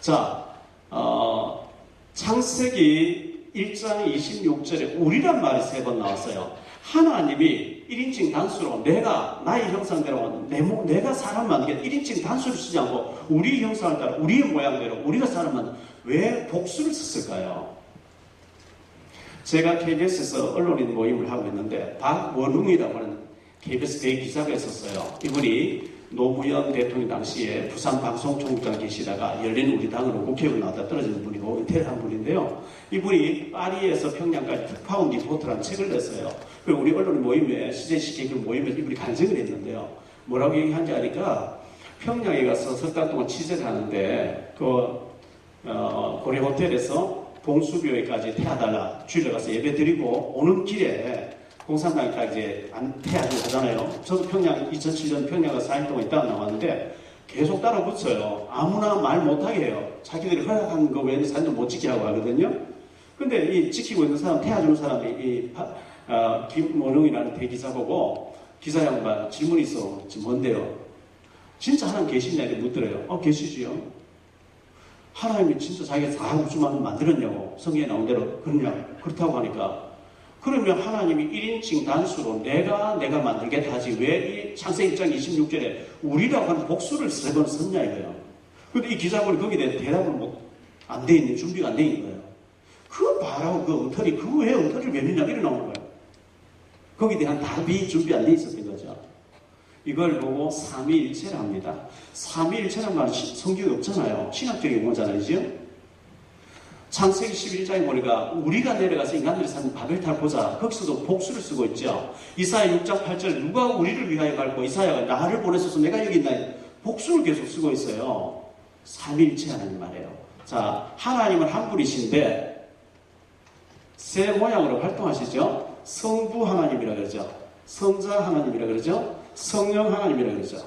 자, 창세기 1장 26절에 우리란 말이 3번 나왔어요. 하나님이 1인칭 단수로 나의 형상대로 내가 사람 만들게 1인칭 단수를 쓰지 않고 우리 형상을 따라 우리의 모양대로 우리가 사람 만들 왜 복수를 썼을까요? 제가 KBS에서 언론인 모임을 하고 있는데 박원웅이라고 하는 KBS 대기자가 있었어요. 이분이 노무현 대통령 당시에 부산 방송총국장 계시다가 열린 우리 당으로 국회의원 나왔다 떨어지는 분이고 은퇴를 한 분인데요. 이분이 파리에서 평양까지 특파원 리포트라는 책을 냈어요. 그리고 우리 언론 모임에 CJCK 그 모임에서 이분이 간증을 했는데요. 뭐라고 얘기한지 아니까 평양에 가서 석 달 동안 취재를 하는데 고려 호텔에서 봉수교회까지 태워달라 주일에 가서 예배 드리고 오는 길에 공산당까지 이제 태하고 하잖아요. 저도 평양 2007년 평양 가서 4일 동안 있다가 나왔는데 계속 따라 붙어요. 아무나 말 못하게 해요. 자기들이 허락한 거 외에는 사진도 못 찍게 하고 하거든요. 근데 이 지키고 있는 사람, 태워주는 사람이 김원웅이라는 대기자 보고 기사 양반 질문이 있어. 지금 뭔데요? 진짜 하나님 계시냐 이렇게 묻더래요. 계시지요. 하나님이 진짜 자기가 다 우주만 만들었냐고 성경에 나온 대로 그렇다고 하니까 그러면 하나님이 1인칭 단수로 내가 만들겠다 하지 왜 이 창세기 1장 26절에 우리라고 하는 복수를 3번 썼냐 이거예요. 근데 이 기자분이 거기에 대해 대답을 안 돼 있는 준비가 안 돼 있는 거예요. 그 바라고 그 엉터리 왜 엉터리를 왜 믿냐 이래 나오는 거예요. 거기에 대한 답이 준비 안 돼 있었던 거죠. 이걸 보고 삼위일체라 합니다. 삼위일체란 말은 성경에 없잖아요. 신학적인 용어잖아요. 그죠? 창세기 11장에 보니까 우리가 내려가서 인간들이 사는 바벨탑을 보자. 거기서도 복수를 쓰고 있죠. 이사야 6장 8절 누가 우리를 위하여 갈고 이사야가 나를 보내셔서 내가 여기 있나 복수를 계속 쓰고 있어요. 삼위일체 하나님 말이에요. 자, 하나님은 한 분이신데 새 모양으로 활동하시죠. 성부 하나님이라 그러죠. 성자 하나님이라 그러죠. 성령 하나님이라 그러죠.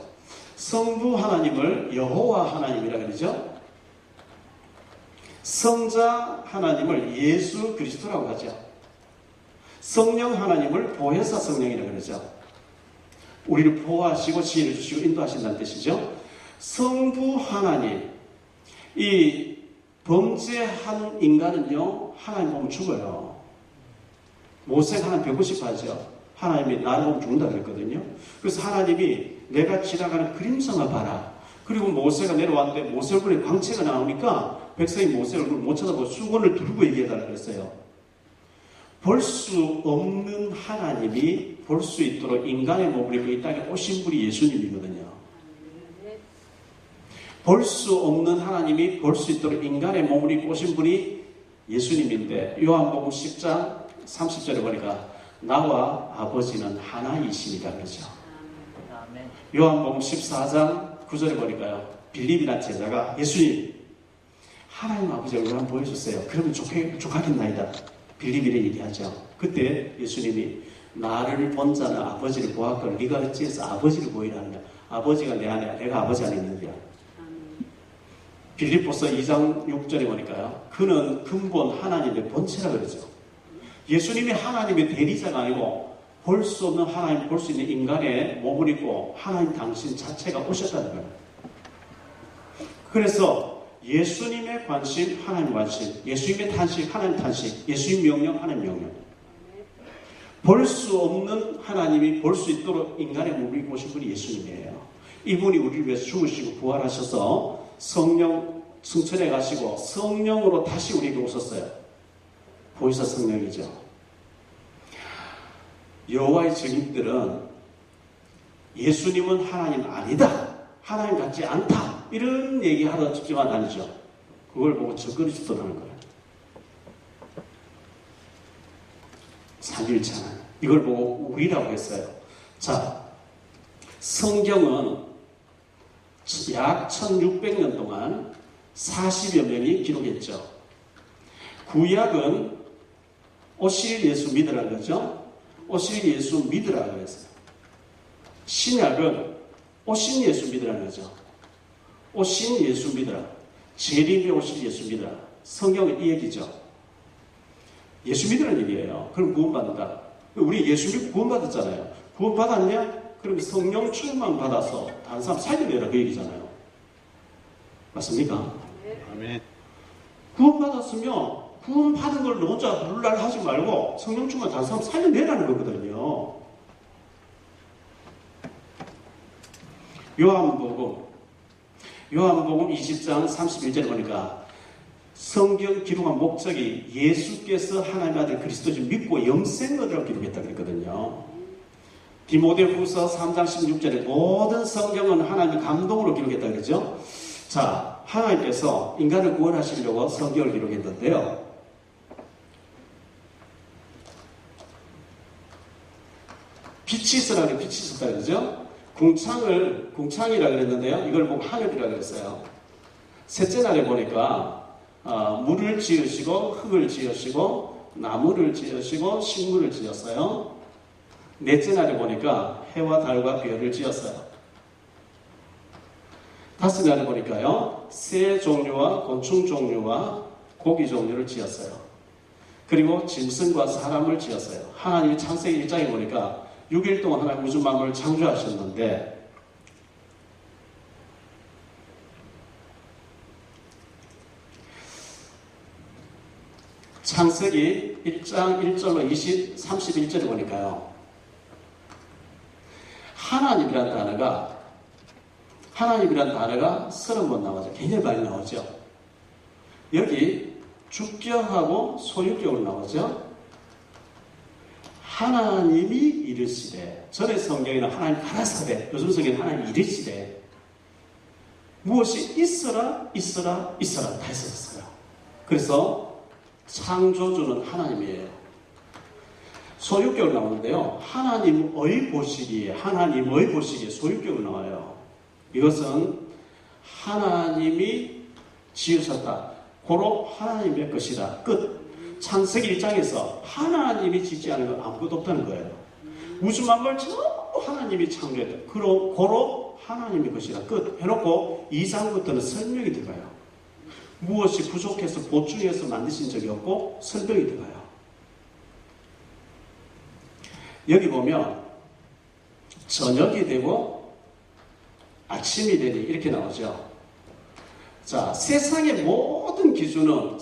성부 하나님을 여호와 하나님이라 그러죠. 성자 하나님을 예수 그리스도라고 하죠. 성령 하나님을 보혜사 성령이라고 그러죠. 우리를 보호하시고 지혜를 주시고 인도하신다는 뜻이죠. 성부 하나님, 이 범죄한 인간은요 하나님 보면 죽어요. 모세가 하나님 뵙고 싶어 하죠. 하나님이 나를 보면 죽는다 그랬거든요. 그래서 하나님이 내가 지나가는 그림성을 봐라. 그리고 모세가 내려왔는데 모세 얼굴에 광채가 나오니까 백성이 모세 얼굴을 못 쳐다보고 수건을 들고 얘기해달라고 그랬어요. 볼 수 없는 하나님이 볼 수 있도록 인간의 몸을 입고 이 땅에 오신 분이 예수님이거든요. 볼 수 없는 하나님이 볼 수 있도록 인간의 몸을 입고 오신 분이 예수님인데 요한복음 10장 30절에 보니까 나와 아버지는 하나이십니다. 그렇죠? 요한복음 14장 9절에 보니까요. 빌립이라는 제자가 예수님 하나님 아버지 얼굴 한번 보여주세요. 그러면 좋겠나이다. 빌립이를 얘기하죠. 그때 예수님이 나를 본 자는 아버지를 보았거늘 네가 어찌해서 아버지를 보이라는 거야. 아버지가 내 안에 내가 아버지 안에 있는 거야. 빌립보서 2장 6절에 보니까요. 그는 근본 하나님의 본체라 그러죠. 예수님이 하나님의 대리자가 아니고 볼 수 없는 하나님, 볼 수 있는 인간의 몸을 입고 하나님 당신 자체가 오셨다는 거예요. 그래서 예수님의 관심, 하나님 관심, 예수님의 탄식, 하나님 탄식, 예수님 명령, 하나님 명령. 볼 수 없는 하나님이 볼 수 있도록 인간의 몸을 입고 오신 분이 예수님이에요. 이분이 우리를 위해서 죽으시고 부활하셔서 성령 승천해 가시고 성령으로 다시 우리에게 오셨어요. 보혜사 성령이죠. 여호와의 증인들은 예수님은 하나님 아니다. 하나님 같지 않다. 이런 얘기하러 집집만 다니죠. 그걸 보고 적그리 죽더라는 거예요. 삼위일체는 이걸 보고 우리라고 했어요. 자, 성경은 약 1600년 동안 40여 명이 기록했죠. 구약은 오실 예수 믿으라는 거죠. 오실 예수 믿으라고 했어요. 신약은 오신 예수 믿으라는 거죠. 오신 예수 믿으라. 재림에 오실 예수 믿으라. 성경은 이 얘기죠. 예수 믿으라는 얘기예요. 그럼 구원받는다. 우리 예수 믿고 구원받았잖아요. 구원받았냐? 그럼 성령 충만 받아서 다른 사람 살려내라 그 얘기잖아요. 맞습니까? 아멘. 구원받았으면 구원받은 걸 혼자 룰랄 하지 말고 성령 충만 다른 사람 살려내라는 거거든요. 요한복음 20장 31절에 보니까 성경 기록한 목적이 예수께서 하나님의 아들 그리스도를 믿고 영생 얻으라고 기록했다고 그랬거든요. 디모데후서 3장 16절에 모든 성경은 하나님의 감동으로 기록했다고 그러죠. 자, 하나님께서 인간을 구원하시려고 성경을 기록했는데요. 빛이 있으라고 빛이 있었다 그러죠. 궁창이라 그랬는데요. 이걸 보고 하늘이라 그랬어요. 셋째 날에 보니까 물을 지으시고 흙을 지으시고 나무를 지으시고 식물을 지었어요. 넷째 날에 보니까 해와 달과 별을 지었어요. 다섯 날에 보니까요, 새 종류와 곤충 종류와 고기 종류를 지었어요. 그리고 짐승과 사람을 지었어요. 하나님이 창세기 1장에 보니까 6일 동안 하나님 우주 만물을 창조하셨는데 창세기 1장 1절로 31절에 보니까요, 하나님이라는 단어가 30번 나오죠. 굉장히 많이 나오죠. 여기 주격하고 소유격으로 나오죠. 하나님이 이르시되, 전의 성경에는 하나님 가라사대, 요즘 성경에는 하나님 이르시되, 무엇이 있어라 다 했었어요. 그래서 창조주는 하나님이에요. 소유격으로 나오는데요, 하나님의 보시기에 소유격으로 나와요. 이것은 하나님이 지으셨다, 고로 하나님의 것이다, 끝. 창세기 1장에서 하나님이 짓지 않은 건 아무것도 없다는 거예요. 우주 만물 전부 하나님이 창조했다, 고로 하나님의 것이다, 끝 해놓고 2장부터는 설명이 들어가요. 무엇이 부족해서 보충해서 만드신 적이 없고 설명이 들어가요. 여기 보면 저녁이 되고 아침이 되니 이렇게 나오죠. 자, 세상의 모든 기준은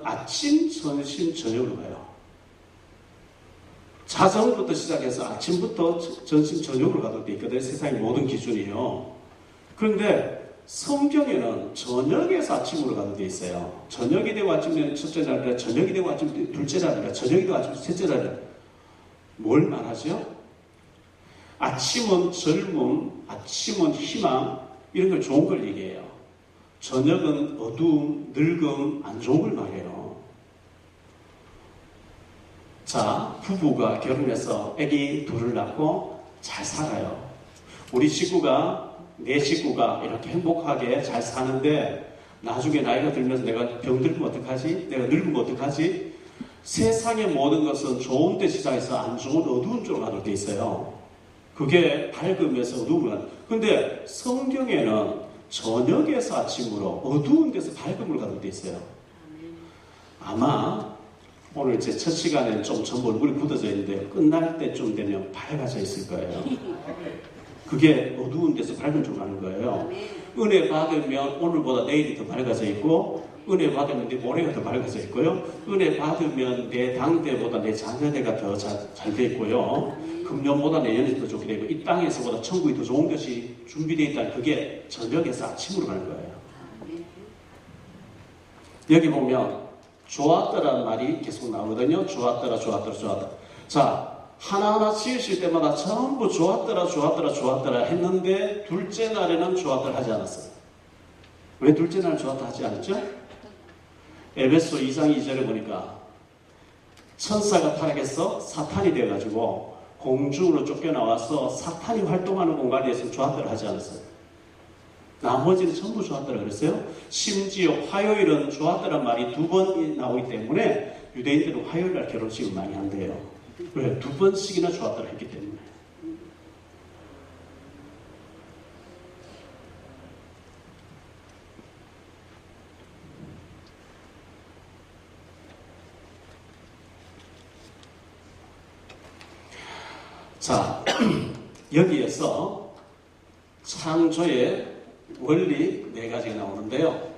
아침, 점심, 저녁으로 가요. 자정부터 시작해서 아침부터 점심, 저녁으로 가도 돼 있거든요. 세상의 모든 기준이요. 그런데 성경에는 저녁에서 아침으로 가도 돼 있어요. 저녁이 되고 아침 되는 첫째 날이라, 저녁이 되고 아침 되는 둘째 날이라, 저녁이 되고 아침 셋째 날이라. 뭘 말하죠? 아침은 젊음, 아침은 희망, 이런 걸 좋은 걸 얘기해요. 저녁은 어두움, 늙음, 안 좋은 걸 말해요. 자, 부부가 결혼해서 아기 둘을 낳고 잘 살아요. 우리 식구가, 내 식구가 이렇게 행복하게 잘 사는데 나중에 나이가 들면서 내가 병들면 어떡하지? 내가 늙으면 어떡하지? 세상의 모든 것은 좋은 데 시작해서 안 좋은 어두운 쪽으로 가도 돼 있어요. 그게 밝음에서 어두움으로 가는. 근데 성경에는 저녁에서 아침으로, 어두운 데서 밝음으로 가도 돼 있어요. 아마 오늘 제 첫 시간에는 좀 전부 얼굴이 굳어져 있는데 끝날 때쯤 되면 밝아져 있을 거예요. 그게 어두운 데서 밝은 쪽으로 가는 거예요. 은혜 받으면 오늘보다 내일이 더 밝아져 있고, 은혜 받으면 내 모레가 더 밝아져 있고요. 은혜 받으면 내 당대보다 내 자녀대가 더 잘 돼 있고요. 금년보다 내년이 더 좋게 되고, 이 땅에서보다 천국이 더 좋은 것이 준비되어 있다. 그게 저녁에서 아침으로 가는 거예요. 여기 보면 좋았더라는 말이 계속 나오거든요. 좋았더라. 자, 하나하나 지으실 때마다 전부 좋았더라 했는데 둘째 날에는 좋았더라 하지 않았어요. 왜 둘째 날 좋았다 하지 않았죠? 에베소 2장 2절에 보니까 천사가 타락해서 사탄이 되어가지고 공중으로 쫓겨나와서 사탄이 활동하는 공간에서 좋았더라 하지 않았어요. 나머지는 전부 좋았더라 그랬어요. 심지어 화요일은 좋았더란 말이 2번 나오기 때문에 유대인들은 화요일날 결혼식을 많이 한대요. 왜? 2번씩이나 좋았더라 했기 때문에. 자, 여기에서 창조의 원리 4가지가 나오는데요.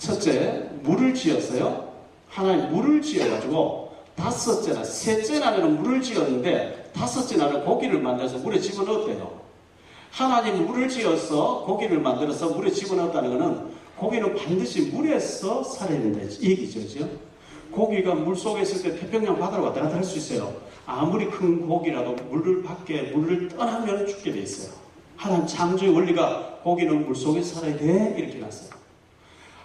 첫째, 물을 지었어요. 하나님 물을 지어가지고 다섯째, 셋째 날에는 물을 지었는데 다섯째 날은 고기를 만들어서 물에 집어넣었대요. 하나님 물을 지어서 고기를 만들어서 물에 집어넣었다는 것은 고기는 반드시 물에서 살아야 된다 이 얘기죠. 고기가 물 속에 있을 때 태평양 바다로 왔다 갔다 할 수 있어요. 아무리 큰 고기라도 물을 떠나면 죽게 돼 있어요. 하나님 창조의 원리가 고기는 물 속에 살아야 돼 이렇게 놨어요.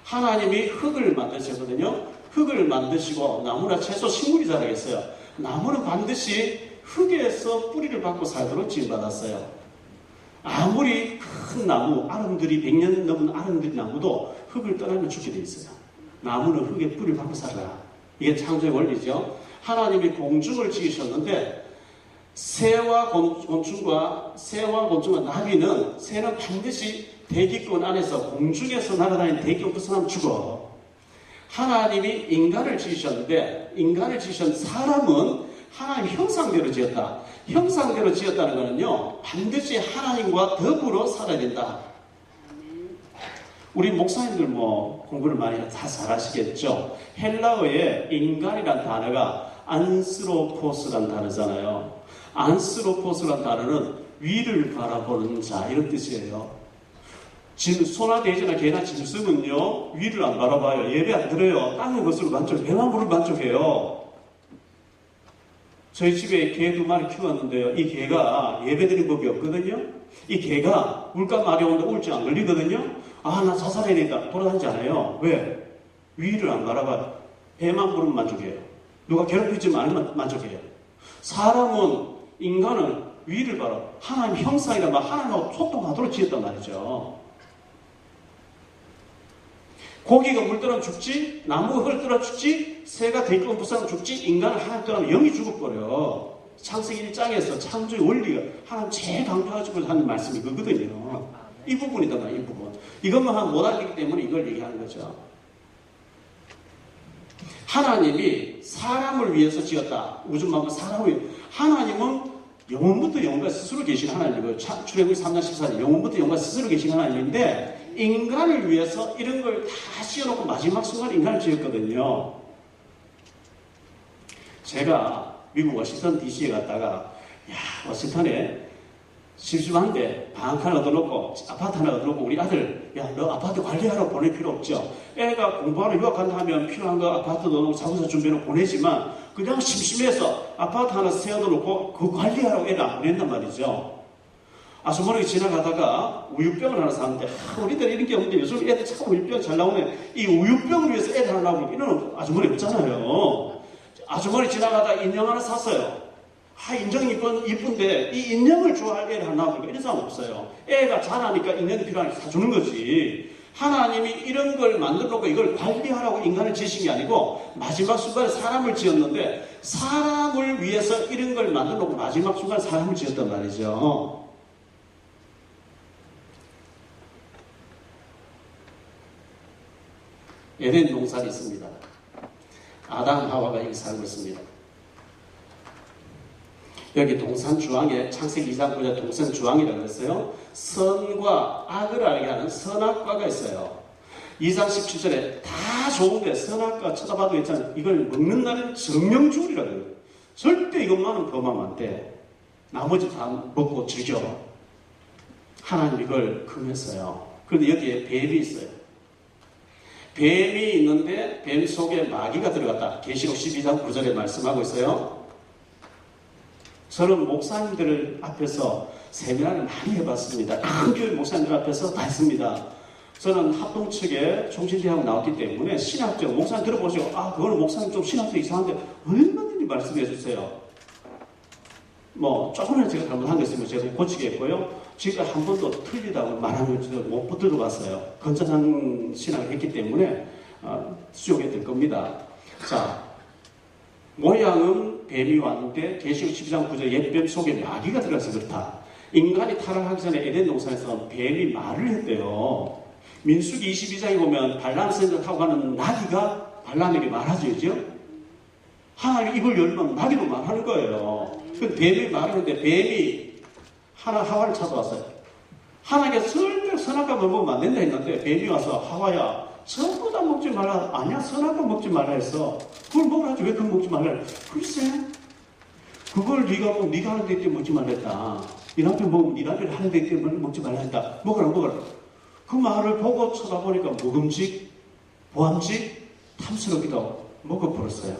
하나님이 흙을 만드셨거든요. 흙을 만드시고 나무나 채소, 식물이 자라겠어요. 나무는 반드시 흙에서 뿌리를 받고 살도록 지음받았어요. 아무리 큰 나무, 아름들이 100년 넘은 아름들 나무도 흙을 떠나면 죽게 돼 있어요. 나무는 흙에 뿌리를 받고 살아라. 이게 창조의 원리죠. 하나님이 공중을 지으셨는데 새와 곤충과 나비는 새는 반드시 대기권 안에서 공중에서 날아다니는 대기권 벗어나면 죽어. 하나님이 인간을 지으셨는데 사람은 하나님 형상대로 지었다. 형상대로 지었다는 것은요 반드시 하나님과 더불어 살아야 된다. 우리 목사님들 공부를 많이 다 잘하시겠죠. 헬라어에 인간이란 단어가 안스로포스란 단어잖아요. 안스로포스란 단어는 위를 바라보는 자 이런 뜻이에요. 소나 돼지나 개나 짐승은요 위를 안 바라봐요. 예배 안 드려요. 땅의 것으로 배만 부를 만족해요. 저희 집에 개 2마리 키웠는데요. 이 개가 예배드린 법이 없거든요. 이 개가 물감 마려운데 우울증 안 걸리거든요. 나 자살해야 되겠다. 돌아다니지 않아요. 왜? 위를 안 바라봐요. 배만 부르면 만족해요. 누가 괴롭히지 않으면 만족해요. 인간은 위를 바라 하나님 형상이라 하나님하고 소통하도록 지었단 말이죠. 고기가 물 떠나면 죽지, 나무가 흙을 떠나 죽지, 새가 대기권 부사면 죽지, 인간을 하나님 떠나면 영이 죽어버려. 창세기 1장에서 창조의 원리가 하나님 제일 강조하시고 하는 말씀이 그거거든요. 이 부분이다 말이야, 이 부분. 이것만 못 알기 때문에 이걸 얘기하는 거죠. 하나님이 사람을 위해서 지었다. 우주 만물 하나님은 영원부터 영원까지 스스로 계신 하나님이고 출애굽기 3장 14절 영원부터 영원까지 스스로 계신 하나님인데 인간을 위해서 이런 걸 다 씌워놓고 마지막 순간 인간을 지었거든요. 제가 미국 워싱턴 DC에 갔다가 워싱턴에 심심한데 방 하나 얻어놓고 아파트 하나 얻어놓고 우리 아들 너 아파트 관리하러 보낼 필요 없죠. 애가 공부하러 유학 간다 하면 필요한 거 아파트 넣어놓고 자동차 준비해놓고 보내지만 그냥 심심해서 아파트 하나 세워놓고 그 관리하라고 애를 안 보낸단 말이죠. 아주머니가 지나가다가 우유병을 하나 샀는데 우리들 이런 게 없는데 요즘 애들 참 우유병 잘 나오네. 이 우유병을 위해서 애들 하나 나오고 이런 아주머니 없잖아요. 아주머니 지나가다 인형 하나 샀어요. 인형이 이쁜데 이 인형을 좋아할 애를 하나 나오니까 이런 사람 없어요. 애가 자라니까 인형이 필요하니까 사주는 거지. 하나님이 이런 걸 만들어 놓고 이걸 관리하라고 인간을 지으신 게 아니고 마지막 순간에 사람을 지었는데 사람을 위해서 이런 걸 만들어 놓고 마지막 순간에 사람을 지었단 말이죠. 에덴 동산이 있습니다. 아담 하와가 여기 살고 있습니다. 여기 동산 주황에 창세기 2장 9절 동산 주황이라고 했어요. 선과 악을 알게 하는 선악과가 있어요. 2장 17절에 다 좋은데 선악과 쳐다봐도 있잖아요. 이걸 먹는 날은 정명주의라고 해요. 절대 이것만은 범하면 안 돼. 나머지 다 먹고 즐겨. 하나님 이걸 금했어요. 그런데 여기에 뱀이 있어요. 뱀이 있는데 뱀 속에 마귀가 들어갔다. 계시록 12장 9절에 말씀하고 있어요. 저는 목사님들 앞에서 세미나를 많이 해봤습니다. 큰 교회 목사님들 앞에서 다 했습니다. 저는 합동 측에 종신대학 나왔기 때문에 신학적 목사님 들어보시고 그거는 목사님 좀 신학적 이상한데 얼마든지 말씀해 주세요. 조금이라도 제가 잘못한 게 있으면 제가 고치겠고요. 지금까지 한 번도 틀리다고 말하면 못 붙들어 봤어요. 건전한 신학을 했기 때문에 수용해 될 겁니다. 자, 모양은 뱀이 왔는데 계시록 12장 9절 옛뱀 속에 마귀가 들어가서 그렇다. 인간이 타락하기 전에 에덴 동산에서 뱀이 말을 했대요. 민수기 22장에 보면 발람 생각하고 가는 나귀가 발람에게 말하죠. 그죠? 하나님 입을 열면 나귀도 말하는 거예요. 그 뱀이 말하는데 뱀이 하와를 찾아왔어요. 하나님께서 절대 선악과만 먹으면 안 된다 했는데 뱀이 와서 하와야 전부 다 먹지 말라. 아니야, 선악과 먹지 말라 했어. 그걸 먹으라지 왜 그걸 먹지 말라. 글쎄, 그걸 네가 먹으면 네가 하는 데 때문에 먹지 말라 했다. 네 남편 먹으면 네 남편이 하는 데 때문에 먹지 말라 했다. 먹으라. 그 말을 보고 쳐다보니까 묵음직, 보암직, 탐스럽기도 먹어버렸어요.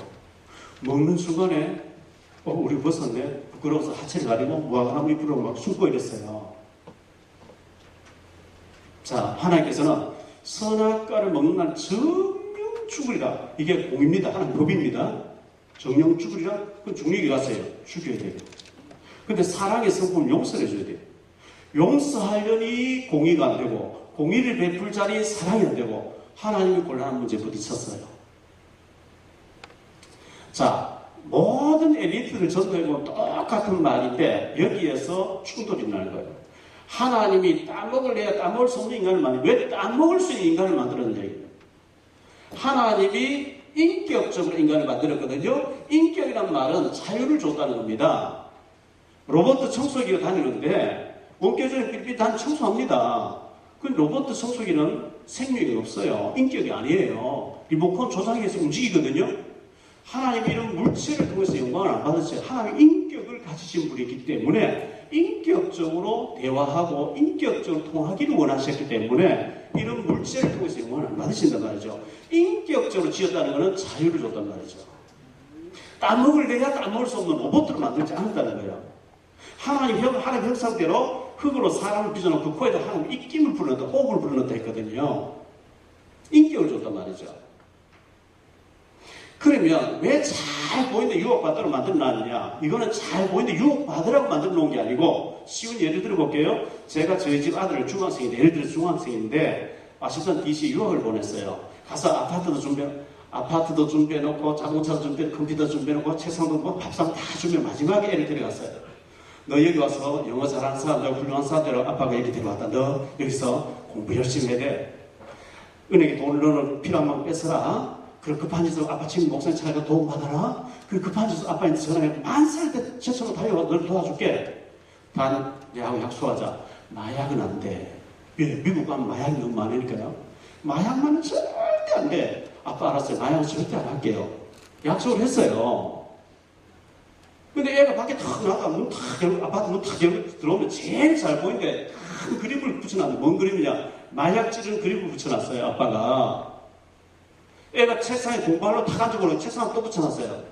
먹는 순간에 우리 벗었네. 부끄러워서 하체를 가리고 무화과나무 잎으로 막 숨고 이랬어요. 자, 하나님께서는 선악과를 먹는 날 정령 죽으리라. 이게 공입니다. 하나님 법입니다. 정령 죽으리라. 그건 중력이 갔어요. 죽여야 돼요. 근데 사랑의 성품을 용서를 해줘야 돼요. 용서하려니 공의가 안 되고 공의를 베풀자니 사랑이 안 되고 하나님이 곤란한 문제에 부딪혔어요. 자, 모든 엘리트를 전도해보면 똑같은 말인데 여기에서 충돌이 나는 거예요. 하나님이 따먹을래야 따먹을 수 없는 인간을 만들어. 왜 따먹을 수 있는 인간을 만들었는지. 하나님이 인격적으로 인간을 만들었거든요. 인격이란 말은 자유를 줬다는 겁니다. 로봇 청소기가 다니는데 원격적인 삐삐단 청소합니다. 그 로봇 청소기는 생명이 없어요. 인격이 아니에요. 리모컨 조작해서 움직이거든요. 하나님이 이런 물체를 통해서 영광을 안 받았어요. 하나님이 인격을 가지신 분이기 때문에 인격적으로 대화하고 인격적으로 통하기를 원하셨기 때문에 이런 물체를 통해서 영광을 안 받으신단 말이죠. 인격적으로 지었다는 것은 자유를 줬단 말이죠. 따먹을래야 따먹을 수 없는 로봇들을 만들지 않았다는 거예요. 하나님 형상대로 흙으로 사람을 빚어놓고 그 코에다 하나님 입김을 불어넣었다, 호흡을 불어넣었다 했거든요. 인격을 줬단 말이죠. 그러면 왜 잘 보이는데 유혹받으라고 만들어 놨느냐? 이거는 잘 보이는데 유혹받으라고 만들어 놓은 게 아니고 쉬운 예를 들어볼게요. 제가 저희 집 아들을 중학생인데, 예를 들어 중학생인데 와싱턴 DC 유학을 보냈어요. 가서 아파트도 준비해놓고 자동차도 준비해놓고 컴퓨터 준비해놓고 책상도 뭐 밥상 다 준비해 마지막에 애를 데려갔어요. 너 여기 와서 영어 잘하는 사람들, 훌륭한 사람들 아빠가 여기 데려왔다. 너 여기서 공부 열심히 해야 돼. 은행에 돈을 너는 필요한 만큼 뺏어라. 그리고 급한 짓으로 아빠 지금 목사님 차례가 도움받아라. 그리고 급한 짓으로 아빠한테 전화해. 만살 때 최초로 달려와. 널 도와줄게. 단 내하고 약속하자. 마약은 안 돼. 왜? 미국 가면 마약이 너무 많으니까요. 마약만은 절대 안 돼. 아빠 알았어요. 마약은 절대 안 할게요. 약속을 했어요. 근데 애가 밖에 탁 나가 문 탁 열고 아파트 문 탁 열고 들어오면 제일 잘 보이는데 큰 그림을 붙여놨는데 뭔 그림이냐? 마약 찌른 그림을 붙여놨어요. 아빠가. 애가 책상에 공부하러 탁 앉아보고 책상에 또 붙여놨어요.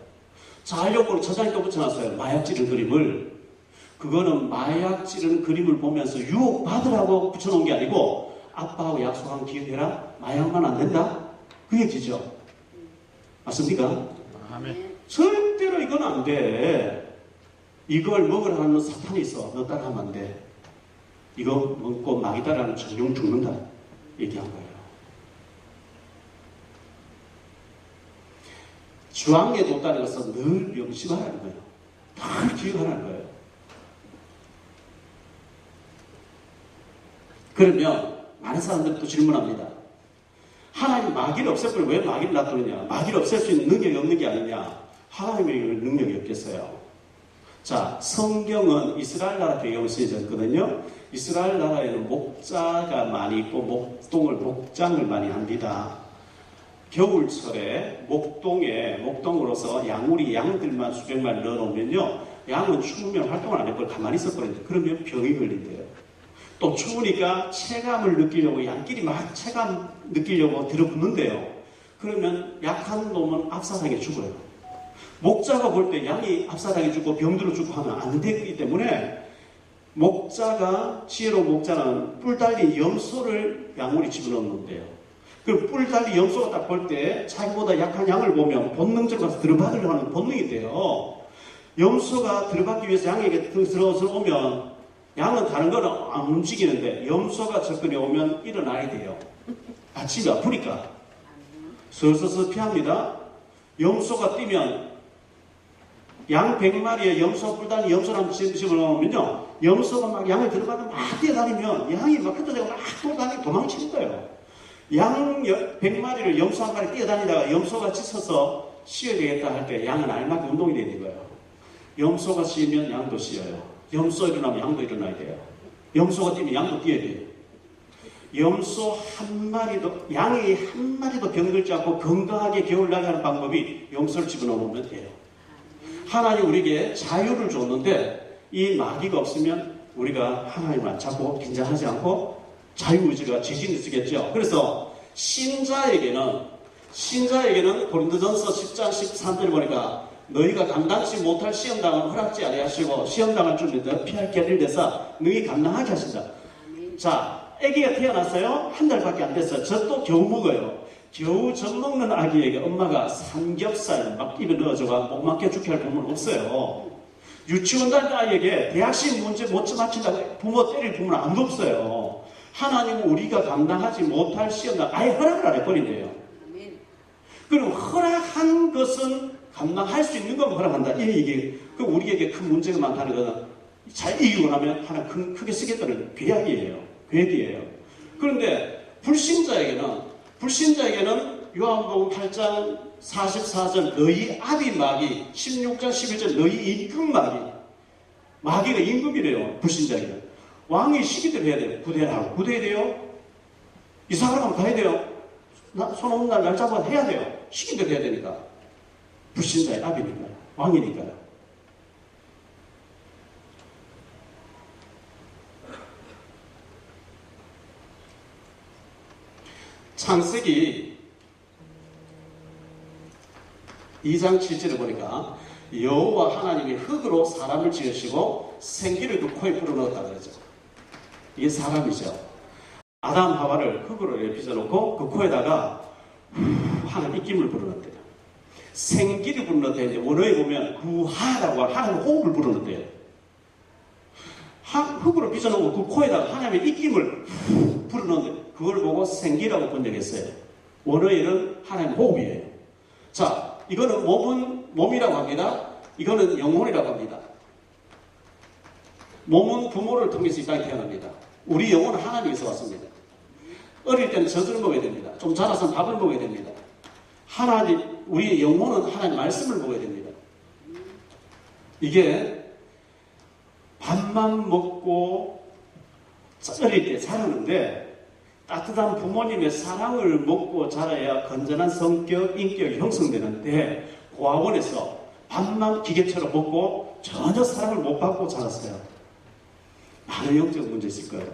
자려고 저장에 또 붙여놨어요. 마약 찌른 그림을. 그거는 마약 찌른 그림을 보면서 유혹받으라고 붙여놓은 게 아니고 아빠하고 약속한 기억해라. 마약만 안 된다. 그 얘기죠. 맞습니까? 아멘. 절대로 이건 안 돼. 이걸 먹으라 하는 사탄이 있어. 너 따라하면 안 돼. 이거 먹고 마귀 따라하면 정령 죽는다. 얘기한 거예요. 주황에 뒀다는 것은 늘 명심하라는 거예요. 늘 기억하라는 거예요. 그러면 많은 사람들이 또 질문합니다. 하나님 마귀를 없애버리면 왜 마귀를 놔두느냐? 마귀를 없앨 수 있는 능력이 없는 게 아니냐? 하나님의 능력이 없겠어요. 자, 성경은 이스라엘 나라 배경을 쓰여졌거든요. 이스라엘 나라에는 목자가 많이 있고 목장을 많이 합니다. 겨울철에 목동으로서 양들만 수백 마리 넣어놓으면요, 양은 추우면 활동을 안 해버리고 가만히 있어버려요. 그러면 병이 걸린대요. 또 추우니까 체감을 느끼려고 양끼리 막 체감 느끼려고 들어붙는데요. 그러면 약한 놈은 압사당해 죽어요. 목자가 볼 때 양이 압사당해 죽고 병들어 죽고 하면 안 되기 때문에 지혜로운 목자는 뿔 달린 염소를 양우리 집어넣는데요. 그 뿔 달린 염소가 딱 볼 때 자기보다 약한 양을 보면 본능적으로 가서 들어받으려고 하는 본능이 돼요. 염소가 들어받기 위해서 양에게 들어서 오면 양은 다른 거는 안 움직이는데 염소가 접근해 오면 일어나야 돼요. 아침이 아프니까. 서서서 피합니다. 염소가 뛰면 양 100마리에 염소 뿔단이 염소를 한번 집어넣으면요, 염소가 막 양을 들어가서 막 뛰어다니면 양이 막 흩어지고 막 돌아다니고 도망치는 거예요. 양 100마리를 염소 한 마리 뛰어다니다가 염소가 지쳐서 쉬어야 되겠다 할 때 양은 알맞게 운동이 되는 거예요. 염소가 쉬면 양도 쉬어요. 염소 일어나면 양도 일어나야 돼요. 염소가 뛰면 양도 뛰어야 돼요. 염소 한 마리도, 양이 한 마리도 병들지 않고 건강하게 겨울 나게 하는 방법이 염소를 집어넣으면 돼요. 하나님 우리에게 자유를 줬는데 이 마귀가 없으면 우리가 하나님을 잡고 긴장하지 않고 자유의지가 지진이 쓰겠죠. 그래서 신자에게는 고린도전서 10장 13절에 보니까 너희가 감당치 못할 시험당을 허락지 아니하시고 시험당할 줄을 피할 길을 내서 너희 감당하게 하신다. 자, 아기가 태어났어요. 한 달밖에 안 됐어요. 젖도 겨우 먹어요. 겨우 젖 먹는 아기에게 엄마가 삼겹살 막 입에 넣어줘가 못 맞게 죽게 할 부모는 없어요. 유치원 다닐 아이에게 대학식 문제 못 맞춘다고 부모 때릴 부모는 아무도 없어요. 하나님은 우리가 감당하지 못할 시험당 아예 허락을 안 해버린대요. 그럼 허락한 것은 감당할 수 있는 것만 허락한다. 이게 그럼 우리에게 큰 문제가 많다는 것은 잘 이기고 나면 하나 크게 쓰겠다는 계획이에요. 그런데 불신자에게는 요한복음 8장 44절 너희 아비 마귀, 16장 11절 너희 임금 마귀가 임금이래요. 불신자에게는 왕이 시기대로 해야 돼요. 구대해야 돼요. 이사하러 가면 가야 돼요. 손 없는 날 잡아 해야 돼요. 시기대로 해야 되니까. 불신자의 아비니까요. 왕이니까요. 창세기 2장 7절에 보니까 여호와 하나님이 흙으로 사람을 지으시고 생기를 그 코에 불어넣었다 그러죠. 이게 사람이죠. 아담 하와를 흙으로 빚어놓고 그 코에다가 하나님 입김을 불어넣었대요. 생기를 불어넣었대요. 원어에 보면 구하라고 하나님 호흡을 불어넣었대요. 흙으로 빚어놓고 그 코에다가 하나님의 입김을 불어넣었는데 그걸 보고 생기라고 번역했어요. 원어에는 하나님 호흡이에요. 자, 이거는 몸이라고 합니다. 이거는 영혼이라고 합니다. 몸은 부모를 통해서 이 땅에 태어납니다. 우리 영혼은 하나님에서 왔습니다. 어릴 때는 젖을 먹어야 됩니다. 좀 자라서는 밥을 먹어야 됩니다. 우리 영혼은 하나님 말씀을 먹어야 됩니다. 이게 밥만 먹고 어릴 때 자라는데 따뜻한 부모님의 사랑을 먹고 자라야 건전한 성격, 인격이 형성되는데 고아원에서 밥만 기계처럼 먹고 전혀 사랑을 못 받고 자랐어요. 많은 영적 문제 있을 거예요.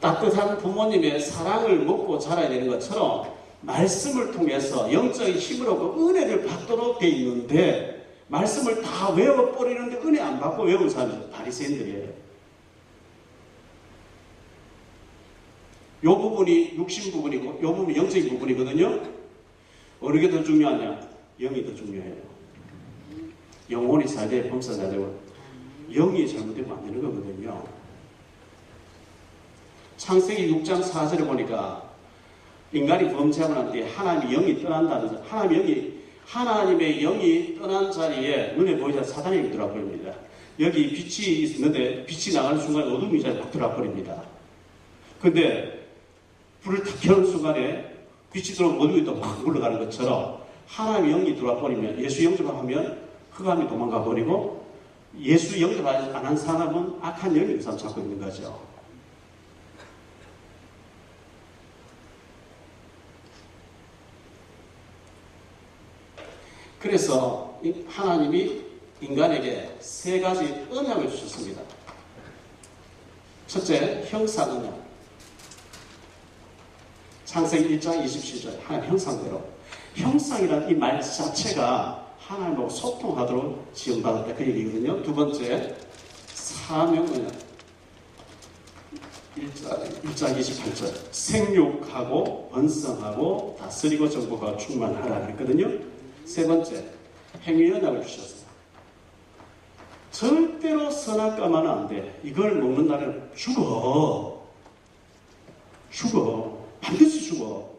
따뜻한 부모님의 사랑을 먹고 자라야 되는 것처럼 말씀을 통해서 영적인 힘을 얻고 은혜를 받도록 돼 있는데 말씀을 다 외워버리는데 은혜 안 받고 외우는 사람이 바리새인들이에요. 요 부분이 육신 부분이고 요 부분이 영적인 부분이거든요. 어느 게 더 중요하냐? 영이 더 중요해요. 영혼이 잘 돼야 범사 잘 되고 영이 잘못되면 안 되는 거거든요. 창세기 6장 4절에 보니까 인간이 범죄하고 난 뒤에 하나님의 영이 떠난다는 하나님의 영이 떠난 자리에 눈에 보이자 사단이 들어와 버립니다. 여기 빛이 있는데 빛이 나가는 순간에 어둠이 잘 막 들어와 버립니다. 근데 불을 탁 켜는 순간에 빛이 들어오면 어둠이 또 막 물러가는 것처럼 하나님의 영이 들어와 버리면 예수 영접하면 흑암이 도망가 버리고 예수 영접 안 한 사람은 악한 영이 그 사람 잡고 있는 거죠. 그래서 하나님이 인간에게 세 가지 언약을 주셨습니다. 첫째, 형상 언약. 창세기 1장 27절 하나님 형상대로. 형상이라는 이 말 자체가 하나님하고 소통하도록 지원받았다 그 얘기거든요. 두 번째, 사명 언약. 1장 28절 생육하고 번성하고 다스리고 정복하고 충만하라 그랬거든요. 세 번째, 행위 언약을 주셨어요. 절대로 선악과만 안 돼. 이걸 먹는 날은 죽어. 반드시 죽어.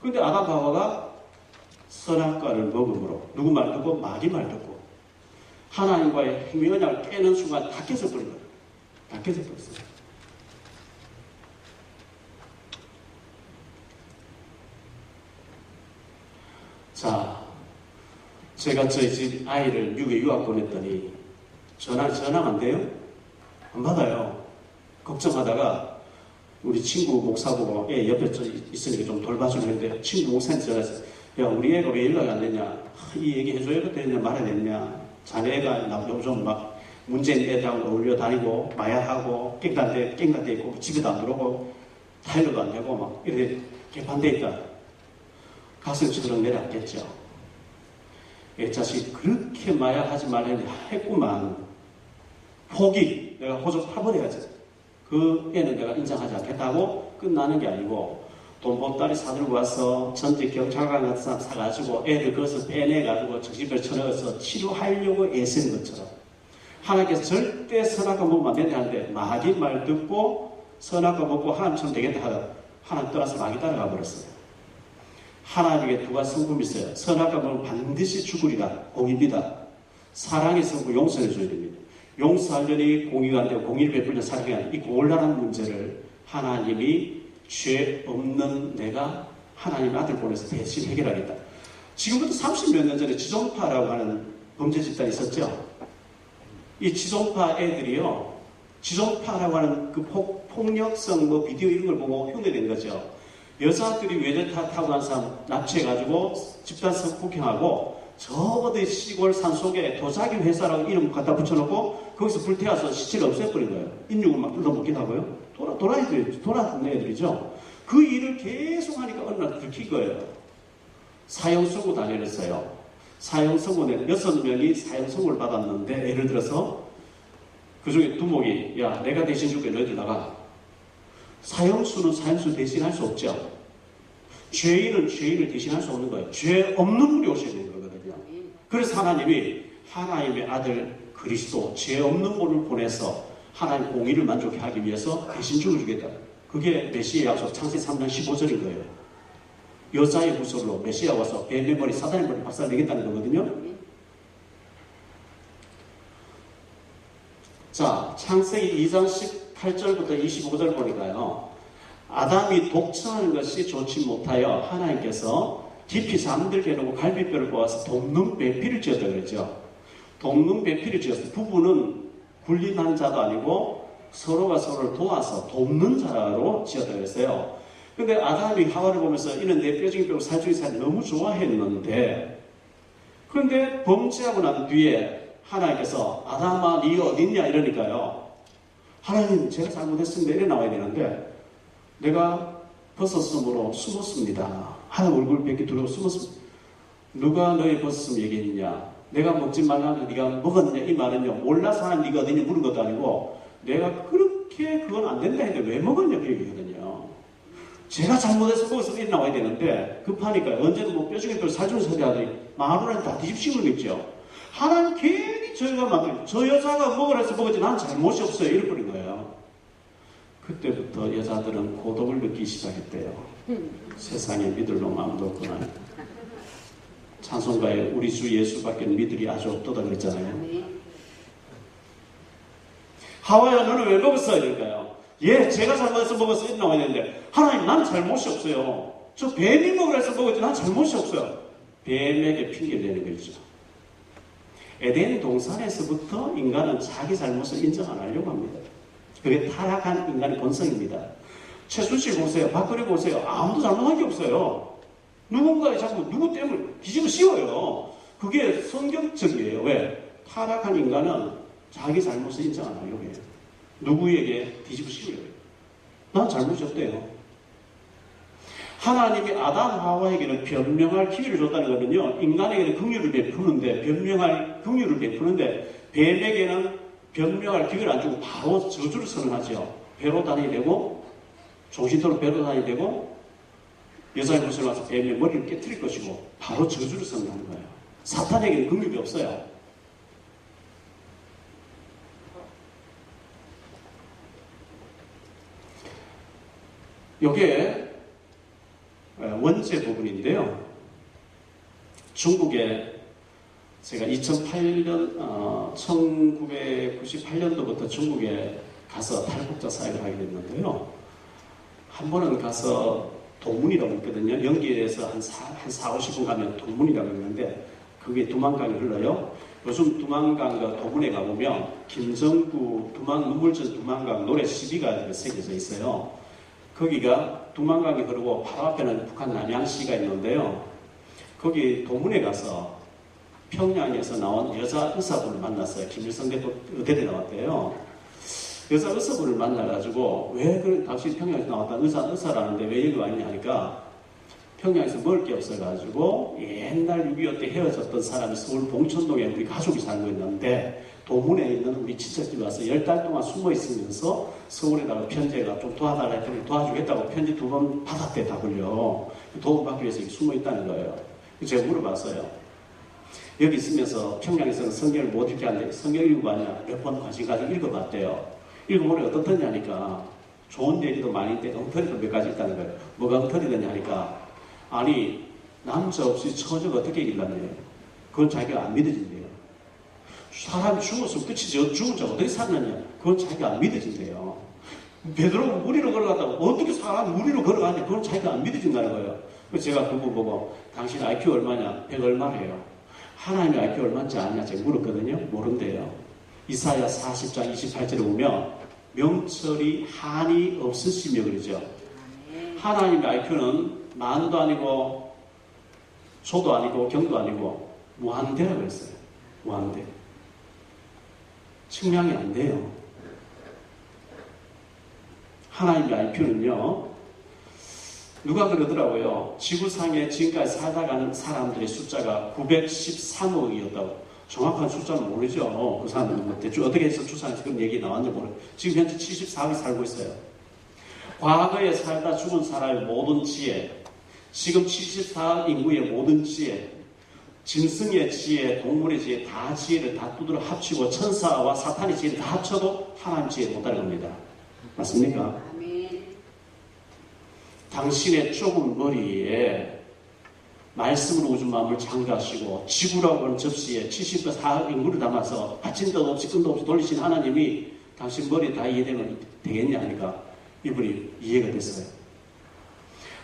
그런데 아담 하와가 선악과를 먹음으로 누구 말 듣고 마귀 말 듣고 하나님과의 행위 언약을 깨는 순간 다 깨져버린 거예요. 다 깨져버렸어요. 자, 제가 저희 집 아이를 미국에 유학 보냈더니 전화가 안 돼요? 안 받아요. 걱정하다가 우리 친구 목사 보고 애 옆에 있으니까 좀 돌봐주는데 친구 목사한테 전화해서 야 우리 애가 왜 연락이 안 되냐, 이 얘기 해줘야 되냐 말아야 되냐, 자네가 요즘 막 문제인 애들하고 어울려 다니고 마약하고 깽단대 있고 집에도 안 들어오고 타일러도 안 되고 막 이렇게 개판돼 있다. 가슴이 저런 내려앉겠죠. 애 자식 그렇게 마약하지 말라 했구만. 포기, 내가 호적 파버려야지. 그 애는 내가 인정하지 않겠다고 끝나는 게 아니고 돈 보따리 사들고 와서 전직 경찰관 같은 사람 사가지고 애들 거기서 빼내가지고 정신병 쳐넣어서 치료하려고 애쓰는 것처럼 하나님께서 절대 선악과 먹으면 안 된다 하는데 마귀 말 듣고 선악과 먹고 하나님처럼 되겠다 하다 하나님 떠나서 마귀 따라가 버렸어요. 하나님에게 두 가지 성품이 있어요. 선악과 먹으면 반드시 죽으리라. 공의입니다. 사랑의 성품 용서해 줘야 됩니다. 용서하려니 공의가 안 되고 공의를 베풀려 사랑이 안 되고 이 곤란한 문제를 하나님이 죄 없는 내가 하나님의 아들 보내서 대신 해결하겠다. 지금부터 30몇 년 전에 지존파라고 하는 범죄 집단이 있었죠. 이 지존파 애들이요, 지존파라고 하는 그 폭력성 뭐 비디오 이런 걸 보고 흉내낸 거죠. 여자들이 외제차 타고 간 사람 납치해가지고 집단 성폭행하고 저 어디 시골 산속에 도자기 회사라고 이름 갖다 붙여놓고 거기서 불태워서 시체를 없애버린 거예요. 인육을 막 뜯어먹기도 하고요. 돌아다니는 애들이죠. 그 일을 계속 하니까 어느 날 들킨 거예요. 사형선고 다녔어요. 사형선고는 6명이 사형선고를 받았는데 예를 들어서 그 중에 두목이 야 내가 대신 줄게 너희들 나가. 사형수는 사형수 대신할 수 없죠. 죄인은 죄인을 대신할 수 없는 거예요. 죄 없는 분이 오셔야 되는 거거든요. 그래서 하나님이 하나님의 아들 그리스도 죄 없는 분을 보내서 하나님 공의를 만족해 하기 위해서 대신 죽어주겠다. 그게 메시아 약속 창세 3장 15절인 거예요. 여자의 후손으로 메시아 와서 뱀의 머리 사단의 머리 박살내겠다는 거거든요. 자, 창세기 2장 18절부터 25절 보니까요. 아담이 독청하는 것이 좋지 못하여 하나님께서 깊이 잠들게 해놓고 갈비뼈를 뽑아서 돕는 배필을 지었다 그랬죠. 돕는 배필을 지었어요. 부부는 군림하는 자도 아니고 서로가 서로를 도와서 돕는 자로 지었다 그랬어요. 근데 아담이 하와를 보면서 이는 내 뼈중에 뼈고 살 중에 살 너무 좋아했는데 그런데 범죄하고 난 뒤에 하나님께서 아담아 니 어디 있냐 이러니까요. 하나님 제가 잘못했습니다 이래 나와야 되는데 내가 벗었으므로 숨었습니다. 하나님 얼굴 뵙기 두려워 숨었습니다. 누가 너희 벗었으면 얘기했냐? 내가 먹지 말라는데 네가 먹었냐? 이 말은요 몰라서 하나님 네가 어디냐 물은 것도 아니고 내가 그렇게 그건 안 된다 했는데 왜 먹었냐 그 얘기거든요. 제가 잘못해서 먹어서 일 나와야 되는데 급하니까 언제는 뭐 뼈중에 뼈 살중에 살이 하더니 마누라는 다 뒤집히는 거 있죠. 하나님 괜히 저희가 만들고 저 여자가 먹으라 해서 먹었지 난 잘못이 없어요 이럴 뻔인 거예요. 그때부터 여자들은 고독을 느끼기 시작했대요. 세상에 믿을 놈 아무도 없구나. 찬송가에 우리 주 예수밖에 믿을이 아주 없도다 그랬잖아요. 하와야 너는 왜 먹었어? 이럴까요? 예, 제가 잘못해서 먹었어 이렇게 나와야 되는데 하나님 나는 잘못이 없어요. 저 뱀이 먹으라 해서 먹었지 난 잘못이 없어요. 뱀에게 핑계를 내는 거죠. 에덴 동산에서부터 인간은 자기 잘못을 인정 안 하려고 합니다. 그게 타락한 인간의 본성입니다. 최순실 보세요. 박근혜 보세요. 아무도 잘못한 게 없어요. 누군가에 자꾸 누구 때문에 뒤집어 씌워요. 그게 성경적이에요. 왜? 타락한 인간은 자기 잘못을 인정 안 하려고 해요. 누구에게 뒤집어 씌워요. 난 잘못이 없대요. 하나님이 아담 하와에게는 변명할 기회를 줬다는 거는요. 인간에게는 긍휼을 베푸는데 변명할 긍휼을 베푸는데 뱀에게는 변명할 기회를 안 주고 바로 저주를 선언하죠. 배로 다니게 되고 정신도로 배로 다니게 되고 여자의 모습을 와서 뱀의 머리를 깨트릴 것이고 바로 저주를 선언하는 거예요. 사탄에게는 긍휼이 없어요. 이게 원죄 부분인데요. 중국에 제가 2008년, 1998년도부터 중국에 가서 탈북자 사역을 하게 됐는데요. 한 번은 가서 동문이라고 있거든요. 연기에서 한 4, 50분 가면 동문이라고 있는데 그게 두만강이 흘러요. 요즘 두만강 그 도문에 가보면 김정구 눈물전 두만강 노래 CD가 새겨져 있어요. 거기가 두만강이 흐르고 바로 앞에는 북한 남양시가 있는데요. 거기 도문에 가서 평양에서 나온 여자 의사분을 만났어요. 김일성 대통령 의대에 나왔대요. 여자 의사분을 만나가지고 왜 당신 평양에서 나왔다 의사라는데 왜 여기 왔냐 하니까 평양에서 먹을 게 없어가지고 옛날 6.25 때 헤어졌던 사람이 서울 봉천동에 우리 가족이 살고 있는데 도문에 있는 우리 친척집에 와서 10달 동안 숨어 있으면서 서울에다가 편지가 좀 도와달라 했더니 도와주겠다고 편지 2번 받았대 답을요. 도움 받기 위해서 숨어 있다는 거예요. 제가 물어봤어요. 여기 있으면서 평양에서는 성경을 못 읽게 하는데 성경 읽고 하냐 몇 번 관심 가지고 읽어봤대요. 읽어보니 어떻더냐 하니까 좋은 얘기도 많이 있는데 엉터리도 몇 가지 있다는 거예요. 뭐가 엉터리더냐 하니까 아니 남자 없이 처녀가 어떻게 읽었네요. 그건 자기가 안 믿어진대요. 사람이 죽었으면 끝이지 죽은 자 어떻게 살느냐. 그건 자기가 안 믿어진대요. 베드로 무리로 걸어갔다고 어떻게 사람이 무리로 걸어가냐. 그건 자기가 안 믿어진다는 거예요. 그래서 제가 그분 보고 당신 IQ 얼마냐. 100 얼마래요. 하나님의 IQ 얼마인지 아냐 제가 물었거든요. 모른대요. 이사야 40장 28절에 보면 명철이 한이 없으시며 그러죠. 하나님의 IQ는 만도 아니고 소도 아니고 경도 아니고 무한대라고 했어요. 무한대. 측량이 안 돼요. 하나님의 IQ는요. 누가 그러더라고요. 지구상에 지금까지 살다 가는 사람들의 숫자가 913억이었다고. 정확한 숫자는 모르죠. 그 사람들은 뭐 대충 어떻게 해서 추산해서 그런 얘기 나왔는지 모르죠. 지금 현재 74억이 살고 있어요. 과거에 살다 죽은 사람의 모든 지혜, 지금 74억 인구의 모든 지혜, 짐승의 지혜, 동물의 지혜, 다 지혜를 다 두드려 합치고 천사와 사탄의 지혜를 다 합쳐도 하나님 지혜 못할 겁니다. 맞습니까? 당신의 좁은 머리에 말씀으로 우주 마음을 창조하시고 지구라고 하는 접시에 74억 인구를 담아서 받침 도 없이 끈도 없이 돌리신 하나님이 당신 머리에 다 이해되면 되겠냐 하니까 이분이 이해가 됐어요.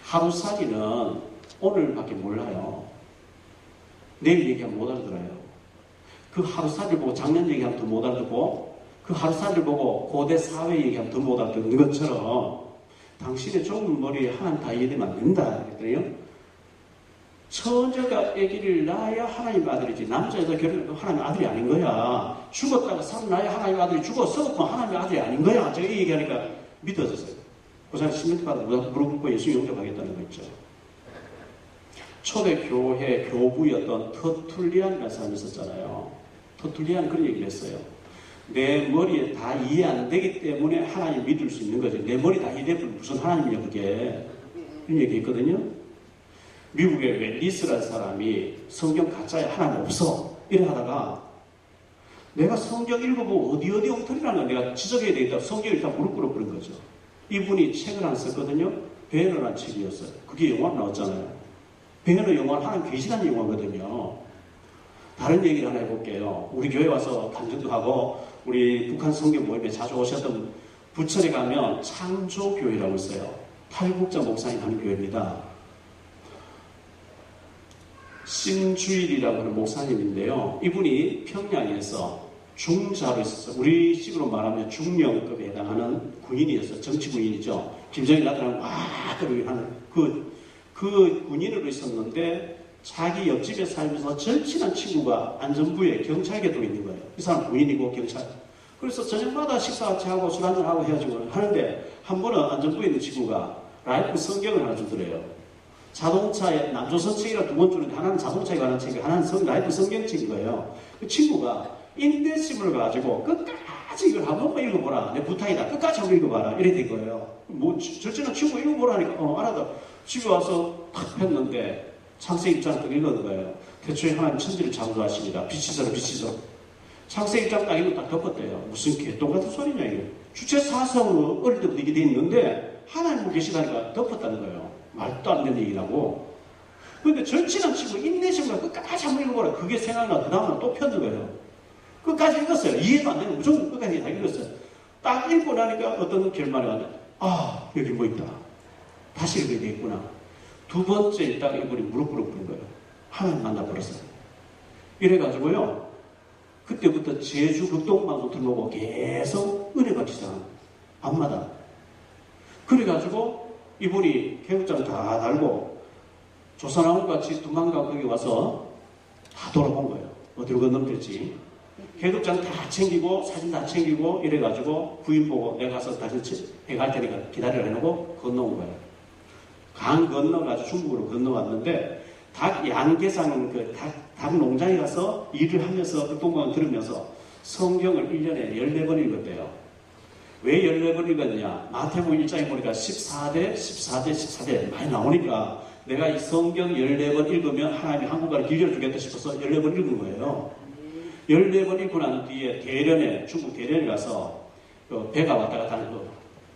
하루살이는 오늘밖에 몰라요. 내일 얘기하면 못 알아들어요. 그 하루살이를 보고 작년 얘기하면 더 못 알아듣고 그 하루살이를 보고 고대 사회 얘기하면 더 못 알아듣는 것처럼 당신의 좁은 머리에 하나님 다 이해되면 안 된다 그랬더니요. 처녀가 아기를 낳아야 하나님 아들이지 남자여서 결혼해도 하나님 아들이 아닌 거야. 죽었다가 살아나야 하나님 아들이 죽었어. 하나님 아들이 아닌 거야. 제가 이 얘기하니까 믿어졌어요. 그 사람 시멘트 받아 무릎 꿇고 예수 영접하겠다는 거 있죠. 초대교회 교부였던 터툴리안이라는 사람이 있었잖아요. 터툴리안 그런 얘기를 했어요. 내 머리에 다 이해 안 되기 때문에 하나님 믿을 수 있는 거죠. 내 머리 다 이해되면 무슨 하나님이냐 그게. 그런 얘기 했거든요. 미국의 웰리스라는 사람이 성경 가짜에 하나님 없어. 이래 하다가 내가 성경 읽어보고 어디 엉터리라는 걸 내가 지적해야 되겠다. 성경을 일단 무릎 꿇어버린 거죠. 이분이 책을 하나 썼거든요. 배너라는 책이었어요. 그게 영화로 나왔잖아요. 배너 영화는 하나님 계시라는 영화거든요. 다른 얘기를 하나 해볼게요. 우리 교회 와서 간증도 하고 우리 북한 성경 모임에 자주 오셨던 부천에 가면 창조교회라고 있어요. 탈북자 목사님 하는 교회입니다. 신주일이라고 하는 목사님인데요. 이분이 평양에서 중자로 있었어요. 우리 식으로 말하면 중령급에 해당하는 군인이었어요. 정치 군인이죠. 김정일 아들하고 하는 그 군인으로 있었는데 자기 옆집에 살면서 절친한 친구가 안전부에 경찰계도 있는 거예요. 이 사람 군인이고 경찰. 그래서 저녁마다 식사 같이 하고 술 한잔하고 헤어지고 하는데 한 번은 안전부에 있는 친구가 라이프 성경을 하나 주더래요. 자동차에 남조선 책이라 2번 주는데 하나는 자동차에 관한 책이고 하나는 라이프 성경책인 거예요. 그 친구가 인대심을 가지고 끝까지 이걸 한 번만 읽어보라. 내 부탁이다. 끝까지 한번 읽어봐라. 이래 된 거예요. 뭐 절친한 친구 읽어보라니까 알아다. 집에 와서 탁 폈는데 창세 입장을 딱 읽는 거예요. 태초에 하나님 천지를 창조하십니다. 빛이서라 빛이서. 창세 입장 딱 읽고 딱 덮었대요. 무슨 개똥 같은 소리냐 이게. 주체 사성으로 어릴 때부터 이게 돼 있는데 하나님 계시다니까 덮었다는 거예요. 말도 안 되는 얘기라고. 그런데 절친한 친구 인내심으로 끝까지 한번 읽어보라. 그게 생각나. 그 다음날 또 폈는 거예요. 끝까지 읽었어요. 이해도 안 되는 무조건 끝까지 다 읽었어요. 딱 읽고 나니까 어떤 결말이 왔냐. 여기 뭐 있다. 다시 읽어야 되겠구나. 2번째 읽다가 이분이 무릎 꿇어버린 거예요. 하나님 만나버렸어요. 이래가지고요. 그때부터 제주 극동방송 들어오고 계속 은혜 받기 시작합니다. 밤마다. 그래가지고 이분이 계급장 다 달고 조선왕후같이 도망가 거기 와서 다 돌아본 거예요. 어디로 건너될지. 계급장 다 챙기고 사진 다 챙기고 이래가지고 부인 보고 내가 가서 다시 갈 테니까 기다리라 해놓고 건너온 거예요. 강 건너가지고 중국으로 건너왔는데 닭 양계상 닭 농장에 가서 일을 하면서 극동방을 들으면서 성경을 1년에 14번 읽었대요. 왜 14번 읽었냐? 마태복음 1장에 보니까 14대 많이 나오니까 내가 이 성경 14번 읽으면 하나님이 한국어를 길려주겠다 싶어서 14번 읽은 거예요. 14번 읽고 난 뒤에 대련에, 중국 대련에 가서 배가 왔다 갔다 하는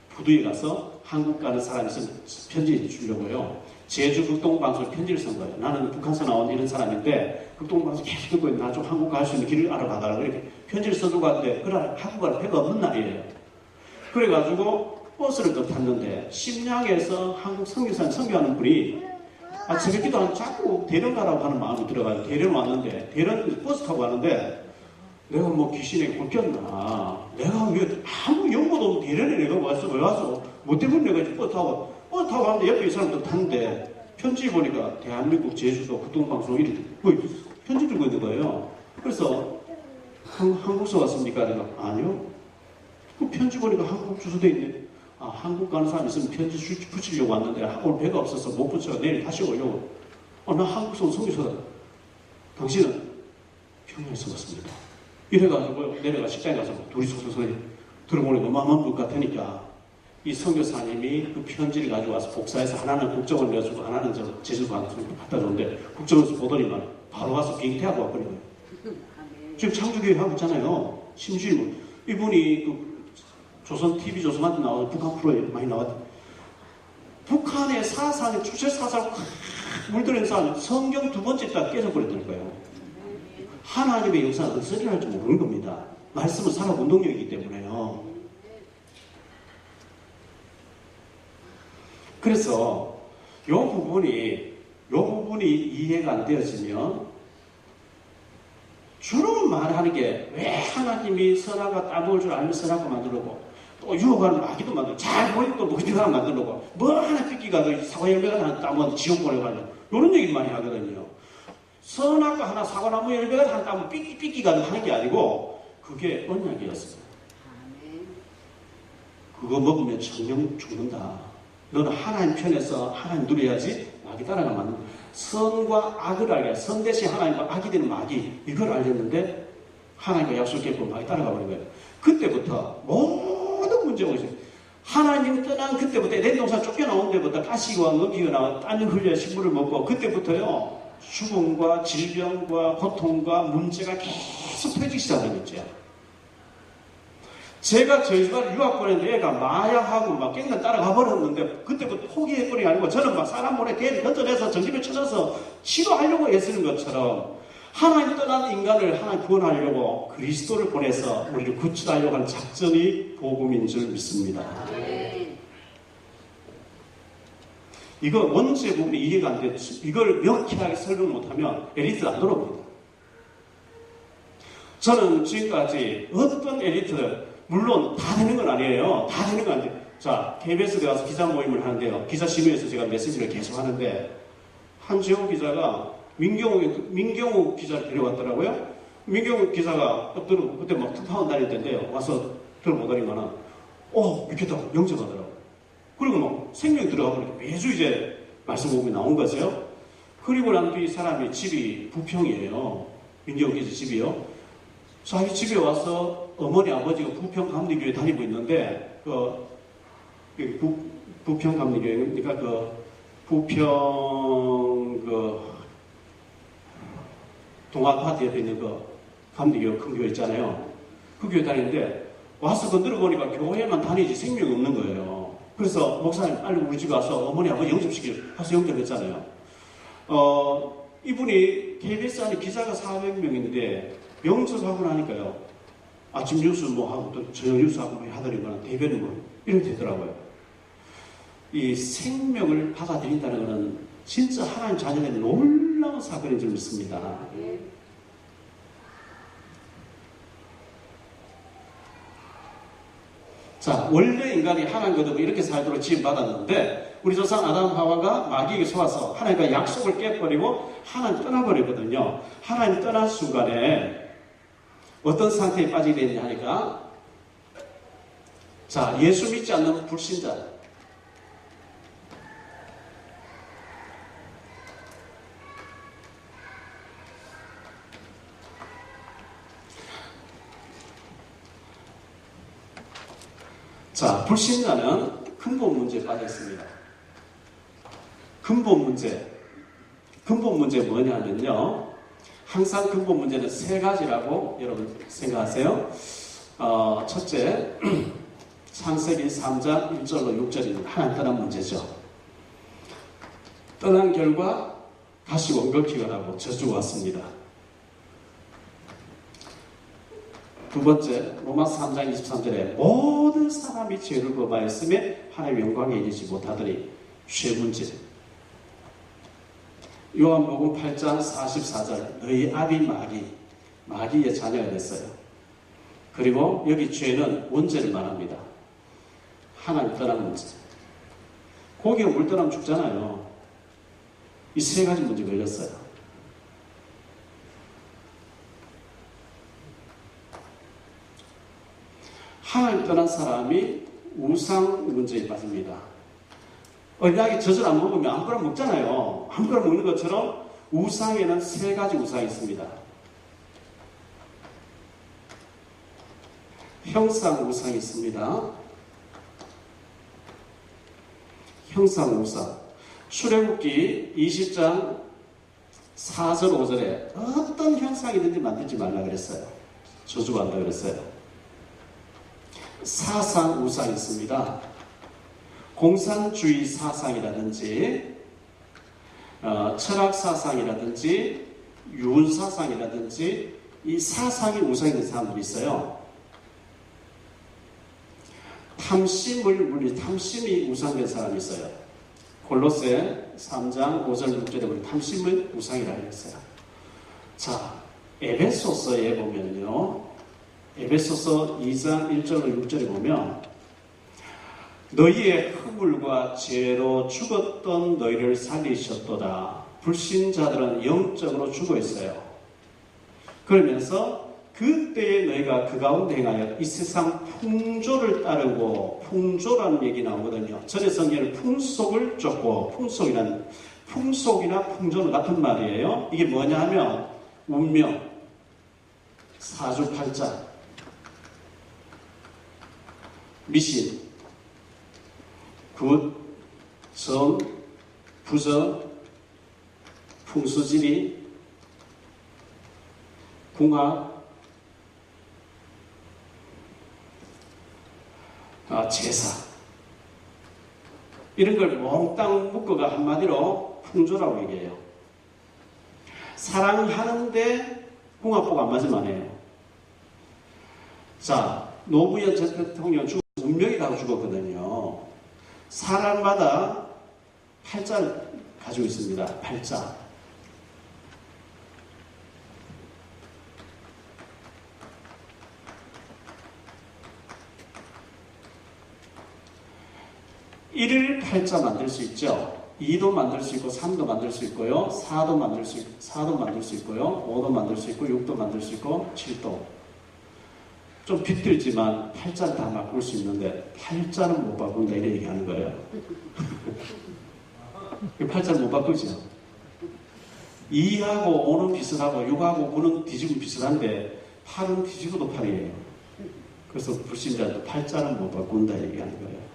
부두에 가서 한국 가는 사람이 있으면 편지 주려고요. 제주 극동방송 편지를 쓴 거예요. 나는 북한에서 나온 이런 사람인데 극동방송 계속 듣고 있는데 나 좀 한국 갈 수 있는 길을 알아봐달라고 이렇게 편지를 써주고 갔는데 그날 한국 가는 배가 없는 날이에요. 그래가지고 버스를 또 탔는데 심양에서 한국 선교사님 선교하는 분이 새벽기도 안 자꾸 대련 가라고 하는 마음이 들어가지고 대련 왔는데 대련 버스 타고 가는데 내가 뭐 귀신에 꼴꼈나 내가 왜 아무 연고도 없는 대련에 내가 왔어 왜 와서 뭐 때문에 내가 버스 타고 가는데 옆에 이 사람도 탔는데 편지 보니까 대한민국 제주도 극동방송 이렇게 편지 들고 있는 거예요. 그래서 한국서 왔습니까? 내가 아니요. 그 편지 보니까 한국 주소돼 있네. 한국 가는 사람 있으면 편지 붙이려고 왔는데 오늘 배가 없어서 못 붙여 내일 다시 오려고. 나 한국서 성교사다. 당신은 평양에서 왔습니다. 이래가지고 내려가 식당에 가서 둘이 소소소리 들어보니까 어마어마한 것 같으니까 이 선교사님이 그 편지를 가지고 와서 복사해서 하나는 국정을 내주고 하나는 제주 방송을 갖다 줬는데 국정에서 보더니만 바로 가서 비행기 타고 와버린 거예요. 지금 창조교회 하고 있잖아요. 심지어 이분이 그 조선 TV 조선한테 나와서 북한 프로에 많이 나왔대. 북한의 사상의 주체 사상 물들인 사람 성경 두 번째 딱 깨져버렸다는 거예요. 하나님의 역사는 어디서 일어날지 모르는 겁니다. 말씀은 산업 운동력이기 때문에요. 그래서 요 부분이 이해가 안 되어지면 주로 말하는 게 왜 하나님이 선악과 따먹을 줄 알면 선악과 만들고 또 유혹하는 마귀도 만들고 잘 보이고 또 먹이가 만들고 뭐 하나 삐끼가 사과 열매가 하나 따먹어도 지옥 보내고 하는 이런 얘기를 많이 하거든요. 선악과 하나 사과나무 열매가 하나 따먹으면 삐끼가 하는 게 아니고 그게 언약이었어요. 그거 먹으면 정령 죽는다. 너는 하나님 편에서 하나님 누려야지 마귀 따라가면 안 된다. 선과 악을 알게 선 대신 하나님과 악이 되는 마귀 이걸 알렸는데 하나님과 약속했고 마귀 따라가 버린 거예요. 그때부터 모든 문제가 있어요. 하나님 떠난 그때부터 에덴 동산 쫓겨나온 데부터 가시와 먹이가 나와 땀을 흘려 식물을 먹고 그때부터요 죽음과 질병과 고통과 문제가 계속 펼치기 시작했죠. 제가 저희 집안 유학 보냈는데 애가 마약하고 막 깽단 따라가 버렸는데 그때부터 포기해버린 게 아니고 저는 막 사람 몰래 개를 던져내서 전집에 쳐져서 치료하려고 애쓰는 것처럼 하나님 떠난 인간을 하나님 구원하려고 그리스도를 보내서 우리를 구출하려고 하는 작전이 복음인 줄 믿습니다. 이거 원체 부분이 이해가 안 돼. 이걸 명쾌하게 설명 못하면 엘리트는 안 돌아옵니다. 저는 지금까지 어떤 엘리트들 물론 다 되는 건 아니에요. 다 되는 건 아니에요. 자, KBS에 가서 기자 모임을 하는데요. 기자 심의에서 제가 메시지를 계속 하는데 한지호 기자가 민경욱 기자를 데려왔더라고요. 민경욱 기자가 그때 막 특파원 다닐 때인데요. 와서 들어보더니만은 믿겠다 영접하더라고요. 그리고 막 생명이 들어가 버리니까 매주 이제 말씀 복음이 나온 거죠. 그리고 난 뒤 이 사람이 집이 부평이에요. 민경욱 기자 집이요. 자기 집에 와서 어머니 아버지가 부평 감리교회 다니고 있는데 부평 감리교회 그러니까 부평 동아파트 옆에 있는 감리교회 큰 교회 있잖아요. 그 교회 다니는데 와서 건드려 보니까 교회만 다니지 생명이 없는 거예요. 그래서 목사님 빨리 우리 집에 와서 어머니 아버지 영접시키고 영접했잖아요. 이분이 KBS 안에 기자가 400명인데 영접하고 나니까요. 아침 뉴스 뭐 하고 또 저녁 뉴스 하고 하더니만 대변인 뭐 이렇게 되더라고요. 이 생명을 받아들인다는 것은 진짜 하나님 자녀의 놀라운 사건인 줄 믿습니다. 자, 원래 인간이 하나님 거듭 이렇게 살도록 지음받았는데 우리 조상 아담 하와가 마귀에게 속아서 하나님과 약속을 깨버리고 하나님 떠나버리거든요. 하나님 떠난 순간에 어떤 상태에 빠지게 되느냐 하니까, 자, 예수 믿지 않는 불신자, 자, 불신자는 근본 문제에 빠져 있습니다. 근본 문제 뭐냐면요, 항상 근본 문제는 세 가지라고 여러분 생각하세요. 첫째, 창세기 3장 1절로 6절입니다. 하나님 떠난 문제죠. 떠난 결과 다시 원격기가 나고 저주가 왔습니다. 두 번째, 로마서 3장 23절에 모든 사람이 죄를 범하였음에 하나님의 영광에 이르지 못하더니 죄 문제. 요한복음 8장 44절, 너희 아비 마귀의 자녀가 됐어요. 그리고 여기 죄는 원죄를 말합니다. 하나님 떠난 문제. 고기가 물 떠나면 죽잖아요. 이 세 가지 문제 걸렸어요. 하나님 떠난 사람이 우상 문제에 빠집니다. 어린아이 젖을 안 먹으면 아무거나 먹잖아요. 아무거나 먹는 것처럼 우상에는 세 가지 우상이 있습니다. 형상 우상이 있습니다. 형상 우상. 출애굽기 20장 4절 5절에 어떤 형상이든지 만들지 말라 그랬어요. 저주한다 그랬어요. 사상 우상이 있습니다. 공산주의 사상이라든지 철학 사상이라든지 유은 사상이라든지 이 사상이 우상이 된 사람들이 있어요. 탐심이 우상된 사람이 있어요. 골로새 3장 5절 6절에 보면 탐심은 우상이라고 했어요. 자, 에베소서에 보면요, 에베소서 2장 1절로 6절에 보면 너희의 허물과 죄로 죽었던 너희를 살리셨도다. 불신자들은 영적으로 죽어 있어요. 그러면서 그때에 너희가 그 가운데 행하여 이 세상 풍조를 따르고, 풍조라는 얘기 나오거든요. 전에 성경에는 풍속을 쫓고, 풍속이나 풍조는 같은 말이에요. 이게 뭐냐 하면 운명, 사주팔자, 미신, 굿, 성, 부서, 풍수지리, 궁합, 제사, 이런 걸 몽땅 묶어가 한마디로 풍조라고 얘기해요. 사랑하는데 궁합보고 안 맞으면 안 해요. 자, 노무현 전 대통령 운명이 다 죽었거든요. 사람마다 팔자를 가지고 있습니다. 팔자. 일을 팔자 만들 수 있죠. 2도 만들 수 있고 3도 만들 수 있고요. 4도 만들 수 있고요. 5도 만들 수 있고 6도 만들 수 있고 7도. 좀 빗들지만 팔자를 다 바꿀 수 있는데 팔자는 못 바꾼다 이렇게 얘기하는 거예요. 팔자를 못 바꾸죠. 2하고 5는 비슷하고 6하고 9는 뒤집으면 비슷한데 8은 뒤집어도 8이에요. 그래서 불신자도 팔자는 못 바꾼다 얘기하는 거예요.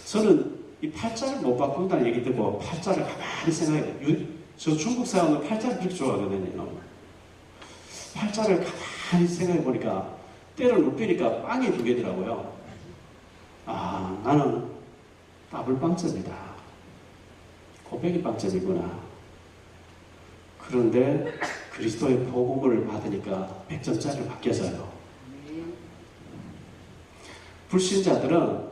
저는 이 팔자를 못 바꾼다는 얘기 듣고 팔자를 가만히 생각해요. 저 중국 사람은 팔자를 그렇게 좋아하거든요. 팔자를 가만히 생각해 보니까 때를 높이니까 빵이 두 개더라고요. 아, 나는 더블빵점이다. 곱빼기 빵점이구나. 그런데 그리스도의 복음을 받으니까 100점짜리로 바뀌어져요. 불신자들은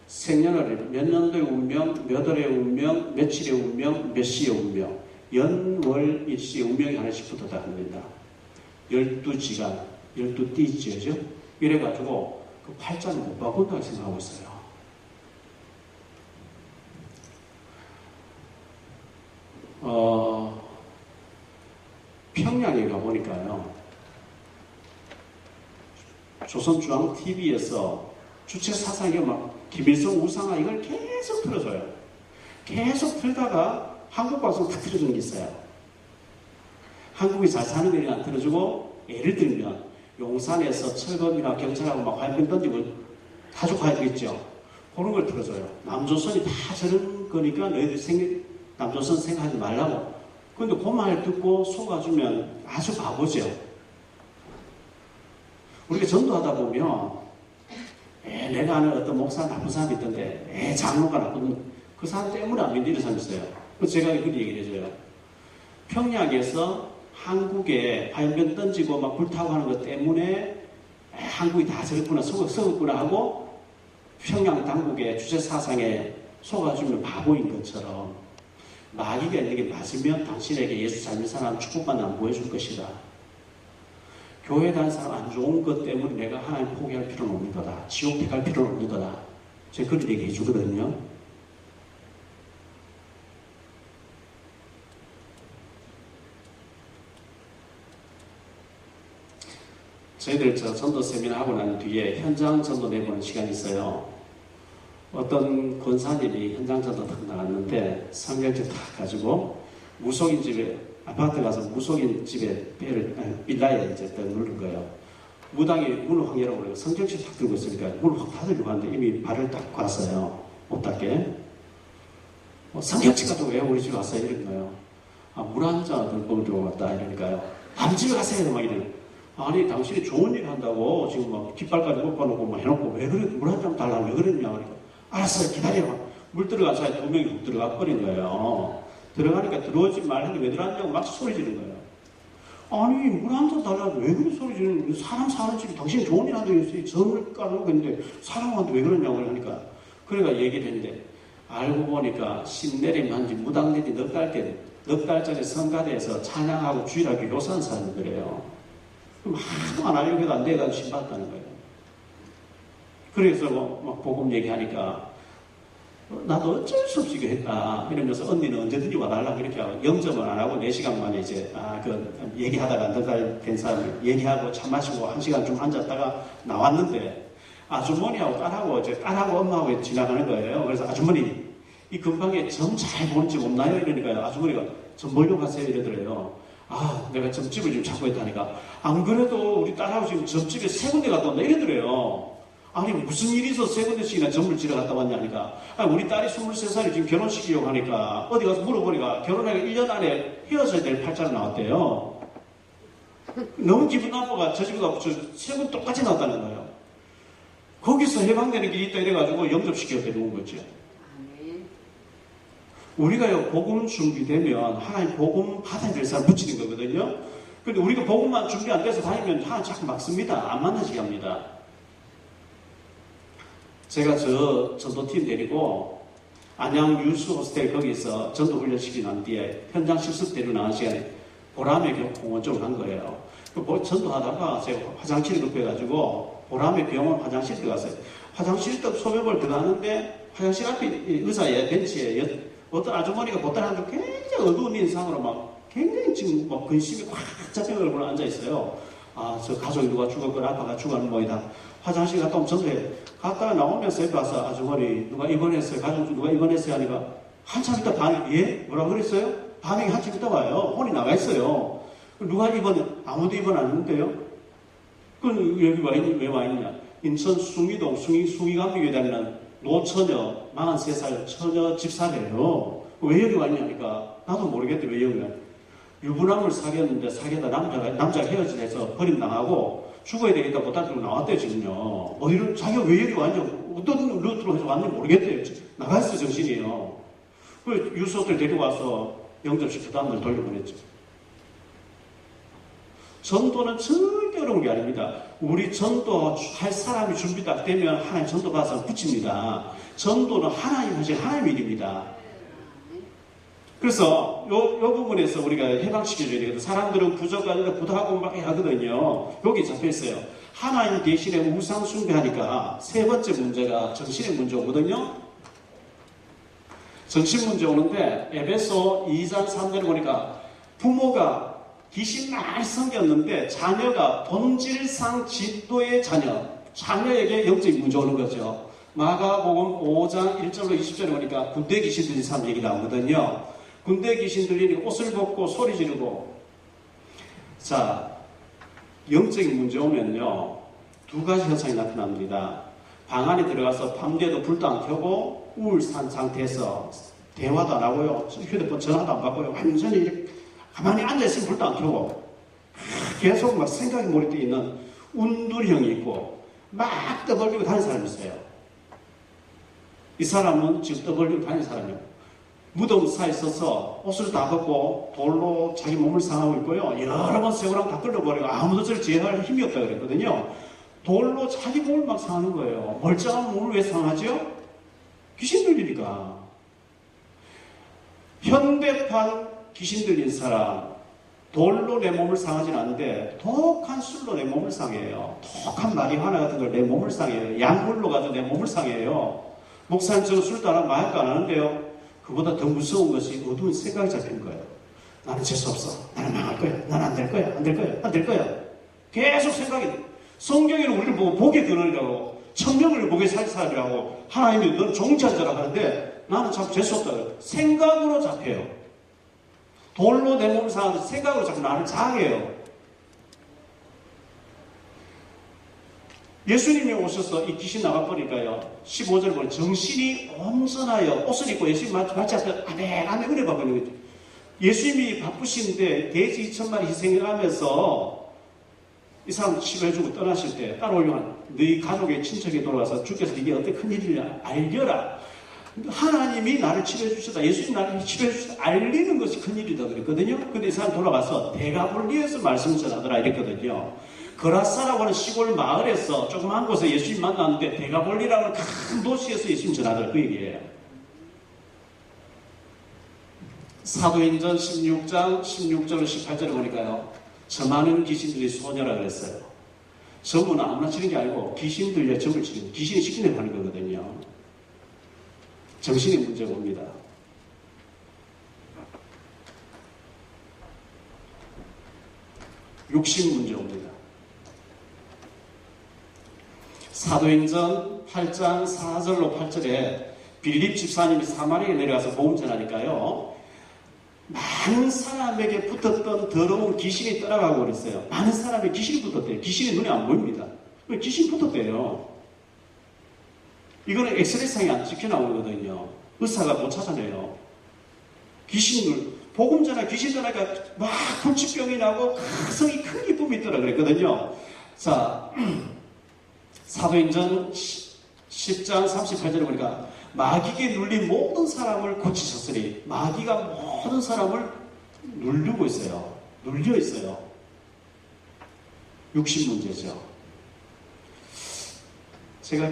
생년월일, 몇 년도의 운명, 몇 월의 운명, 며칠의 운명, 몇 시의 운명, 연, 월, 일시의 운명이 하나씩 붙어다 합니다. 12시간, 12띠지어죠? 이래가지고 그 팔자는 못 바꾼다고 생각하고 있어요. 평양에 가보니까요, 조선중앙TV에서 주체 사상에 막 김일성 우상화 이걸 계속 틀어줘요. 계속 틀다가 한국 방송 다 틀어주는 게 있어요. 한국이 잘 사는 데는 안 틀어주고, 예를 들면 용산에서 철검이나 경찰하고 막 화염병 던지고 가족화했겠죠. 그런 걸 틀어줘요. 남조선이 다 저런 거니까 너희들 남조선 생각하지 말라고. 근데 그 말 듣고 속아주면 아주 바보죠. 우리가 전도하다 보면 내가 아는 어떤 목사 나쁜 사람이 있던데 장로가 나쁜 그 사람 때문에 안 믿는 사람이 있어요. 그래서 제가 그렇게 얘기를 해줘요. 평양에서 한국에 화염병 던지고 막 불타고 하는 것 때문에 한국이 다 저랬구나 썩었구나 하고 평양 당국의 주체 사상에 속아주면 바보인 것처럼 마귀가 있는 게 맞으면 당신에게 예수 잘 믿는 사람 축복받는 안 보여줄 것이다. 교회 다니는 사람 안 좋은 것 때문에 내가 하나님 포기할 필요는 없는 거다. 지옥 택할 필요는 없는 거다. 제가 그런 얘기 해주거든요. 저희들 전도 세미나 하고 난 뒤에 현장 전도 내보는 시간이 있어요. 어떤 권사님이 현장 전도 딱 나갔는데 성경책 딱 가지고 무속인 집에 아파트 가서 무속인 집에 빌라에 이제 딱 누른 거예요. 무당이 문을 확 열어버리고 성경책 딱 들고 있으니까 문을 확 닫으려고 하는데 이미 발을 딱 놨어요. 못 닫게. 성경책 가지고 왜 우리 집에 왔어요? 이런 거예요. 물 한 잔 들고 왔다 이러니까요. 다른 집에 가세요. 막 이래요. 아니 당신이 좋은 일 한다고 지금 막 깃발까지 묶어놓고 막 해놓고 왜 그래 물 한 잔 달라고 왜 그랬냐 그러니까 알았어요 기다려. 물 들어간 사이에 두 명이 훅 들어가 버린 거예요. 들어가니까 들어오지 말는데 왜 들어왔냐고 막 소리 지르는 거예요. 아니 물 한 잔 달라고 왜 그래 소리 지르는 거예요. 사람 사는 집이 당신이 좋은 일 한다고 했어요. 점을 깔아놓고 있는데 사람한테 왜 그러냐고 하니까 그래가 얘기를 했는데 알고 보니까 신내림 한지 무당들이 넉 달짜리 성가대에서 찬양하고 주일하기 요사한 사람들이에요. 그럼 하도 안 하려고 해도 안 돼가지고 신받았다는 거예요. 그래서 막 복음 얘기하니까 나도 어쩔 수 없이 했다 이러면서 언니는 언제든지 와달라고 이렇게 하고 영접은 안 하고 4시간 만에 이제 얘기하다가 넉 달 된 사람이 얘기하고 차 마시고 1시간 좀 앉았다가 나왔는데 아주머니하고 딸하고 엄마하고 지나가는 거예요. 그래서 아주머니 이 근방에 점 잘 보는 집 없나요? 이러니까요. 아주머니가 점 보려고 가세요 이러더래요. 내가 점집을 지금 찾고 있다니까. 안 그래도 우리 딸하고 지금 점집에 3군데 갔다 온다 이러더래요. 아니 무슨 일이 있어서 3군데씩이나 점을 지러 갔다 왔냐니까. 우리 딸이 23살이 지금 결혼시키려고 하니까 어디 가서 물어보니까 결혼하기 1년 안에 헤어져야 될 팔자가 나왔대요. 너무 기분 나빠가 저 집에 가서 3군 똑같이 나왔다는 거예요. 거기서 해방되는 길이 있다 이래가지고 영접시켜 데려온 거죠. 우리가요, 복음 준비되면 하나님 복음 받아야 될 사람 붙이는 거거든요. 근데 우리가 복음만 준비 안 돼서 다니면 하나님 자꾸 막습니다. 안 만나시게 합니다. 제가 저 전도팀 데리고 안양 유수 호스텔 거기서 전도 훈련시키고 난 뒤에 현장 실습대로 나간 시간에 보람의 병원 쪽으로 간 거예요. 전도하다가 제가 화장실을 급해가지고 보람의 병원 화장실 들어갔어요. 화장실 또 소변을 들어가는데 화장실 앞에 의자에 벤치에 어떤 아주머니가 보따리한테 굉장히 어두운 인상으로 막 굉장히 지금 막 근심이 꽉 잡힌 얼굴로 앉아있어요. 저 가족이 누가 죽었거나 아빠가 죽었는 모이다. 화장실 갔다 오면 전도해. 갔다가 나오면서 옆에 와서 아주머니 누가 입원했어요? 가족 누가 입원했어요? 하니까 한참 있다 반응, 예? 뭐라고 그랬어요? 반응이 한참 있다 와요. 혼이 나가 있어요. 누가 입원, 아무도 입원 안 했는데요? 그럼 여기 와 있니? 왜 와 있냐? 인천 숭이동 숭이감리교회 다니는 노처녀 43살 처녀 집사래요. 왜 여기 왔냐니까 나도 모르겠대 왜 여기 왔냐. 유부남을 사귀었다 남자가 헤어지면서 버림당하고 죽어야 되겠다 못하고 나왔대요 지금요. 어디로 자기가 왜 여기 왔냐고 어떤 루트로 해서 왔는지 모르겠대요. 나가있어 정신이에요. 그 유소들 데려와서 영접시키고 다음날 돌려보냈죠. 전도는 절대 어려운 게 아닙니다. 우리 전도할 사람이 준비 딱 되면 하나님 전도 받아서 붙입니다. 전도는 하나님 하신 하나님 일입니다. 그래서 요 부분에서 우리가 해방시켜줘야 되거든요. 사람들은 부족하니까 부도하고 막 하거든요. 여기 잡혀있어요. 하나님 대신에 우상 숭배하니까 세 번째 문제가 정신의 문제 오거든요. 정신 문제 오는데 에베소 2장 3절에 보니까 부모가 귀신 많이 섬겼는데 자녀가 본질상 진도의 자녀에게 영적인 문제 오는 거죠. 마가복음 5장 1절로 20절에 보니까 군대 귀신 들린 사람 얘기 나오거든요. 군대 귀신 들리니 옷을 벗고 소리 지르고. 자, 영적인 문제 오면요, 두 가지 현상이 나타납니다. 방 안에 들어가서 밤새도 불도 안 켜고 우울한 상태에서 대화도 안 하고요, 휴대폰 전화도 안 받고요, 완전히 이렇게 가만히 앉아있으면 불도 안 켜고 계속 막 생각이 몰입되어 있는 운둔형이 있고 막 떠벌리고 다니는 사람이 있어요. 이 사람은 지금 떠벌리고 다니는 사람이에요. 무덤 사이에 서서 옷을 다 벗고 돌로 자기 몸을 상하고 있고요. 여러 번 세월랑 다 끌어버리고 아무도 저를 제어할 힘이 없다고 그랬거든요. 돌로 자기 몸을 막 상하는 거예요. 멀쩡한 몸을 왜 상하죠? 귀신 들리니까. 현대판 귀신 들린 사람, 돌로 내 몸을 상하진 않는데 독한 술로 내 몸을 상해요. 독한 마리화나 같은 걸 내 몸을 상해요. 약물로 가지고 내 몸을 상해요. 목사님, 저는 술도 안 하고 마약도 안 하는데요. 그보다 더 무서운 것이 어두운 생각이 잡히는 거예요. 나는 재수없어. 나는 망할 거야. 나는 안 될 거야. 안 될 거야. 안 될 거야. 계속 생각이 돼. 성경에는 우리를 보고 복의 근원이라고, 천명을 복의 살살이라고, 하나님이 너는 종지한 자라고 하는데 나는 참 재수없다. 생각으로 잡혀요. 돌로 내 몸을 상하는데 생각으로 자꾸 나를 장해요. 예수님이 오셔서 이 귀신 나가버리니까요. 15절 보면 정신이 온전하여 옷을 입고 예수님 맞지 않고 아메 은혜 받는 거죠. 예수님이 바쁘신데 돼지 2,000마리 희생하면서 이 사람 치료해주고 떠나실 때 따라오려면 너희 가족의 친척이 돌아와서 주께서 이게 어떻게 큰일이냐 알려라. 하나님이 나를 치료해 주셨다. 예수님이 나를 치료해 주셨다. 알리는 것이 큰일이다 그랬거든요. 근데 이 사람 돌아가서 대가볼리에서 말씀을 전하더라 이랬거든요. 그라사라고 하는 시골 마을에서 조그만 곳에 예수님 만났는데 대가볼리라는 큰 도시에서 예수님 전하더라 그 얘기예요. 사도행전 16장 16절 18절에 보니까요. 저 많은 귀신들이 소녀라 그랬어요. 점은 아무나 치는 게 아니고 귀신 들려 점을 치는 거예요. 귀신이 시키는 하는 거거든요. 정신의 문제가 옵니다. 육신 문제 옵니다. 사도행전 8장 4절로 8절에 빌립 집사님이 사마리아에 내려가서 복음 전하니까요. 많은 사람에게 붙었던 더러운 귀신이 떠나가고 그랬어요. 많은 사람에 귀신이 붙었대요. 귀신이 눈에 안 보입니다. 귀신이 붙었대요. 이거는 엑스레이상이 안 찍혀 나오거든요. 의사가 못 찾아내요. 귀신을 복음 전에 귀신 전하니까 막 불치병이 나고 가성이 큰 기쁨이 있더라 그랬거든요. 자, 사도행전 10장 38절에 보니까 마귀에 눌린 모든 사람을 고치셨으니 마귀가 모든 사람을 누르고 있어요. 눌려 있어요. 육신 문제죠. 제가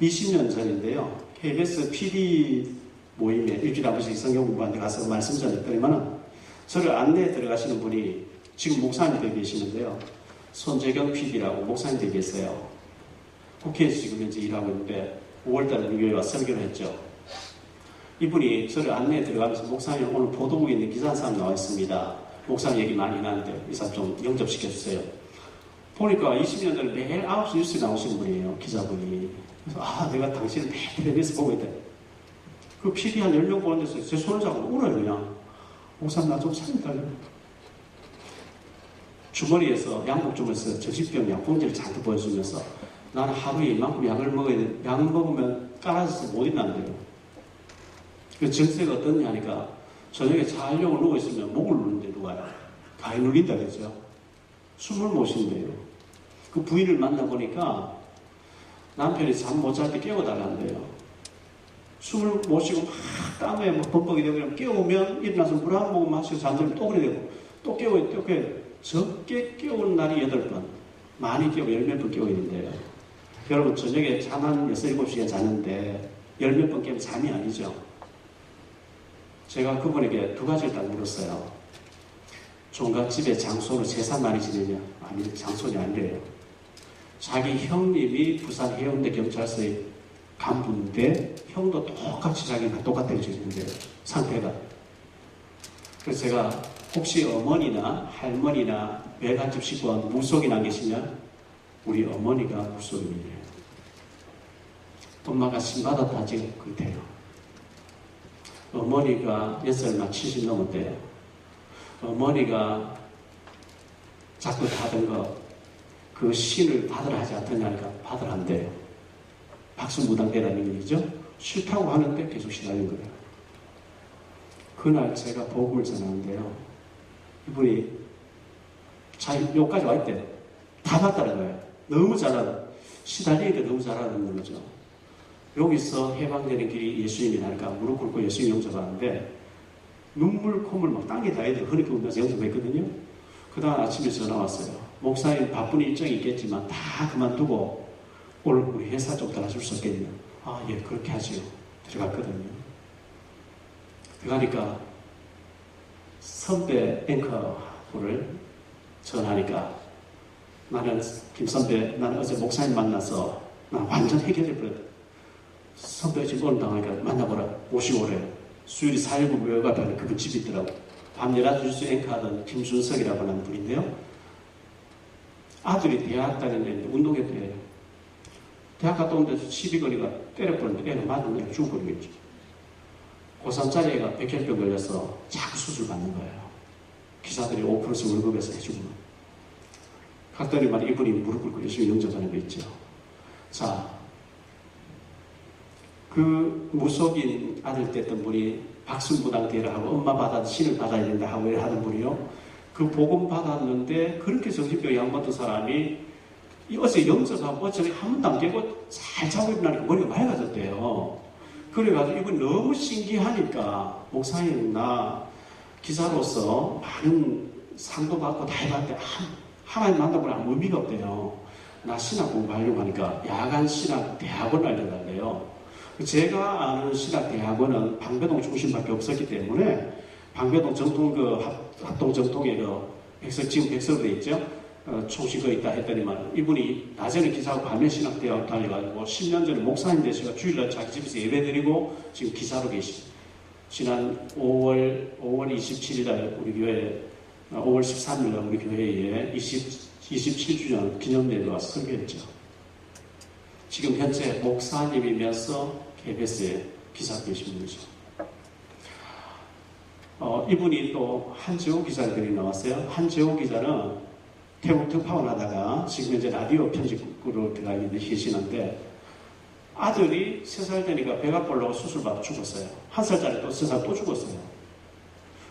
20년 전인데요. KBS PD 모임에 일주일에 한 번씩 성경 공부하는데 가서 말씀 전했더니만은 저를 안내에 들어가시는 분이 지금 목사님 되어 계시는데요. 손재경 PD라고 목사님 되어 계세요. 국회에서 지금 현재 일하고 있는데 5월달에 우리 교회에 와서 설교를 했죠. 이분이 저를 안내에 들어가면서 목사님 오늘 보도국에 있는 기사 한 사람 나와 있습니다. 목사님 얘기 많이 나는데 이 사람 좀 영접시켜주세요. 보니까 20년 전에 매일 9시 뉴스에 나오시는 분이에요. 기자분이. 그래서 내가 당신을 매일 텔레비에서 보고 있다. 그 PD 한 10명 보는 데서 제 손을 잡고 울어요 그냥. 목사님 나 좀 살려달라고. 주머니에서 양복주머니에서 정신병 약봉지를 잔뜩 보여주면서 나는 하루에 이만큼 약을 먹어야 돼. 약 먹으면 깔아져서 못 있는데요. 그 정세가 어떻냐 하니까 저녁에 자려고 누워있으면 목을 누르는데 누가요? 가위 눌린다 그랬죠. 숨을 못 쉰대요. 그 부인을 만나보니까 남편이 잠 못 잘 때 깨워달란대요. 숨을 못 쉬고 막 땀에 막 범벅이 되고 깨우면 일어나서 물 한 모금 마시고 잠들면 또 그래 되고 또 깨워요. 또 깨워요. 적게 깨우는 날이 8번, 많이 깨우고 10몇 번 깨워 있는데요. 여러분 저녁에 잠 한 6, 7시간 자는데 10몇 번 깨면 잠이 아니죠. 제가 그분에게 두 가지를 딱 물었어요. 종갓집에 장소로 제사 많이 지내냐? 아니, 장소는 아니래요. 자기 형님이 부산 해운대 경찰서의 간부인데 형도 똑같이 자기가 똑같아져 있는데 상태가. 그래서 제가 혹시 어머니나 할머니나 외갓집 식구가 무속인 안 계시냐? 우리 어머니가 무속인이에요. 엄마가 신받았다 지금 그렇대요. 어머니가 6살만 70 넘었대요. 어머니가 자꾸 하던 거 그 신을 받으라 하지 않더냐니까 받으라 한대요. 박수무당대라는 얘기죠. 싫다고 하는데 계속 시달린 거예요. 그날 제가 복음을 전하는데요. 이분이 여기까지 와 있대요. 다 봤다는 거예요. 너무 잘하는, 시달리니까 너무 잘하는 거죠. 여기서 해방되는 길이 예수님이 나니까 무릎 꿇고 예수님 영접하는데 눈물, 콧물 막 딴 게 다 해도 흐릿게 울면서 영접했거든요. 그 다음 아침에 전화 왔어요. 목사님 바쁜 일정이 있겠지만 다 그만두고 오늘 우리 회사 좀 도와줄 수 없겠냐. 아, 예, 그렇게 하지요. 들어갔거든요. 들어가니까 선배 앵커를 전화하니까 나는 김 선배, 나는 어제 목사님 만나서 난 완전 해결해버렸다. 선배가 지금 오늘 당하니까 만나보라. 오시고 오래. 수요일이 4.19 묘가 앞에 그분 집이 있더라고. 밤 11시 앵커하던 김준석이라고 하는 분인데요. 아들이 대학 다니는데 운동했대요. 대학 갔다 오는데 시비거리가 때려버렸는데 애가 맞으면 애가 죽어버리겠지. 고3짜리 애가 백혈병 걸려서 자꾸 수술 받는 거예요. 기사들이 5% 월급에서 해주고. 갔더니 말 이분이 무릎 꿇고 예수님 영접하는 거 있죠. 자, 그 무속인 아들 됐던 분이 박순부당 대를 하고 엄마 받아도 신을 받아야 된다 하고 하는 분이요. 그 복음 받았는데 그렇게 정신병 양받은 사람이 어제 영접하고 어제 한 번도 안 깨고 잘 자고 일어나니까 머리가 맑아졌대요. 그래가지고 이분 너무 신기하니까 목사님 나 기사로서 많은 상도 받고 다 해봤는데 하나님 만나보니 아무 의미가 없대요. 나 신학 공부하려고 하니까 야간 신학 대학원을 알려달래요. 제가 아는 신학 대학원은 방배동 중심밖에 없었기 때문에 방배동 정통 합동 정통에 지금 백석으로 있죠. 총식거 있다 했더니만 이분이 낮에는 기사하고 밤에 신학 대학 달려가지고 10년 전에 목사님 되시가 주일날 자기 집에서 예배드리고 지금 기사로 계시. 지난 5월 27일 날 우리 교회 5월 13일 날 우리 교회에 27주년 기념대회에 와서 설교했죠. 지금 현재 목사님이면서 KBS에 기사 계신 분이죠. 이분이 또 한지호 기자들이 나왔어요. 한지호 기자는 태국 특파원 하다가 지금 현재 라디오 편집으로 들어가 있는데 계시는데 아들이 3살 되니까 배가 볼라고 수술받아 죽었어요. 1살짜리 또 3살 또 죽었어요.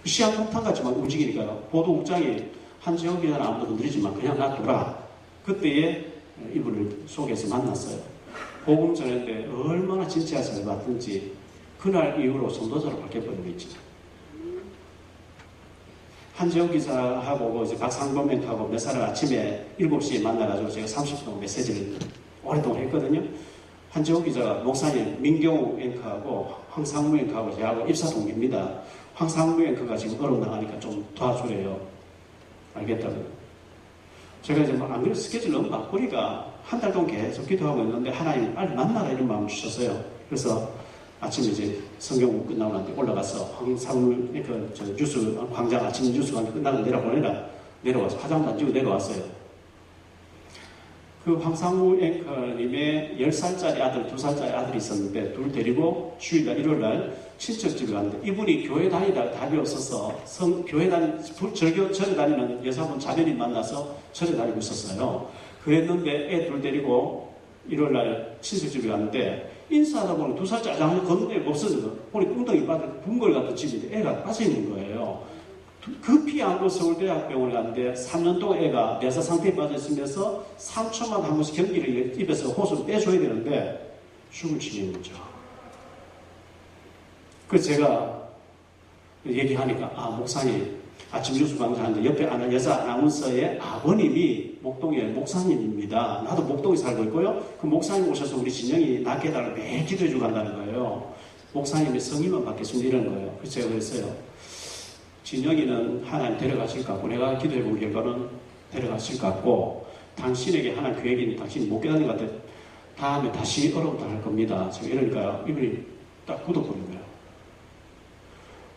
시한폭탄같이 막 움직이니까요. 보도국장이 한지호 기자는 아무도 건드리지만 그냥 놔둬라. 그때에 이분을 속에서 만났어요. 복음 전했는데 얼마나 진짜 잘 받든지 그날 이후로 선도자로 바뀌어버린 있죠. 한지영 기자하고 이제 박상범 앵커하고 몇 사람 아침에 7시에 만나가지고 제가 30분 메시지를 오랫동안 했거든요. 한지영 기자가 목사님 민경우 앵커하고 황상무 앵커하고 저하고 입사 동기입니다. 황상무 앵커가 지금 어려움 나가니까 좀 도와주래요. 알겠다고요. 제가 이제 안 그래도 스케줄 너무 바쁘니까 한 달 동안 계속 기도하고 있는데 하나님 빨리 만나라 이런 마음을 주셨어요. 그래서 아침에 이제 성경 끝나고 나서 올라가서 황상무 뉴스 광장 아침 뉴스 광장 끝나고 내려와서 화장도 안 지고 내려왔어요. 그 황상무 앵커님의 10살짜리 아들, 2살짜리 아들이 있었는데 둘 데리고 주일날 일요일날 친척집에 갔는데 이분이 교회 다니다 답이 없어서 절에 다니는 여사분 자매님 만나서 절에 다니고 있었어요. 그랬는데 애 둘 데리고 일요일날 친척집에 갔는데 인사하다 보니 2살짜리 아장을 걷는 애가 없어져서 보니 엉덩이 빠져 궁궐 같은 집인데 애가 빠져있는 거예요. 급히 안고 서울대학병원에 갔는데 3년 동안 애가 내사 상태에 빠져있으면서 3초마다 한 번씩 경기를 입에서 호수를 빼줘야 되는데 죽을 지는 거죠. 그래서 제가 얘기하니까 목사님 아침 뉴스 방송하는데 옆에 여자 아나운서의 아버님이 목동의 목사님입니다. 나도 목동에 살고 있고요. 그 목사님 오셔서 우리 진영이 낫게 해달라고 매일 기도해주고 간다는 거예요. 목사님의 성의만 받겠습니다 이런 거예요. 그래서 제가 그랬어요. 진영이는 하나님 데려가실 것 같고 내가 기도해본 결과는 데려가실 것 같고 당신에게 하나님 계획이 있는데 당신이 못 깨닫는 것 같아. 다음에 다시 어려움 당할 겁니다. 지금 이러니까요. 이분이 딱 굳어버린 거예요.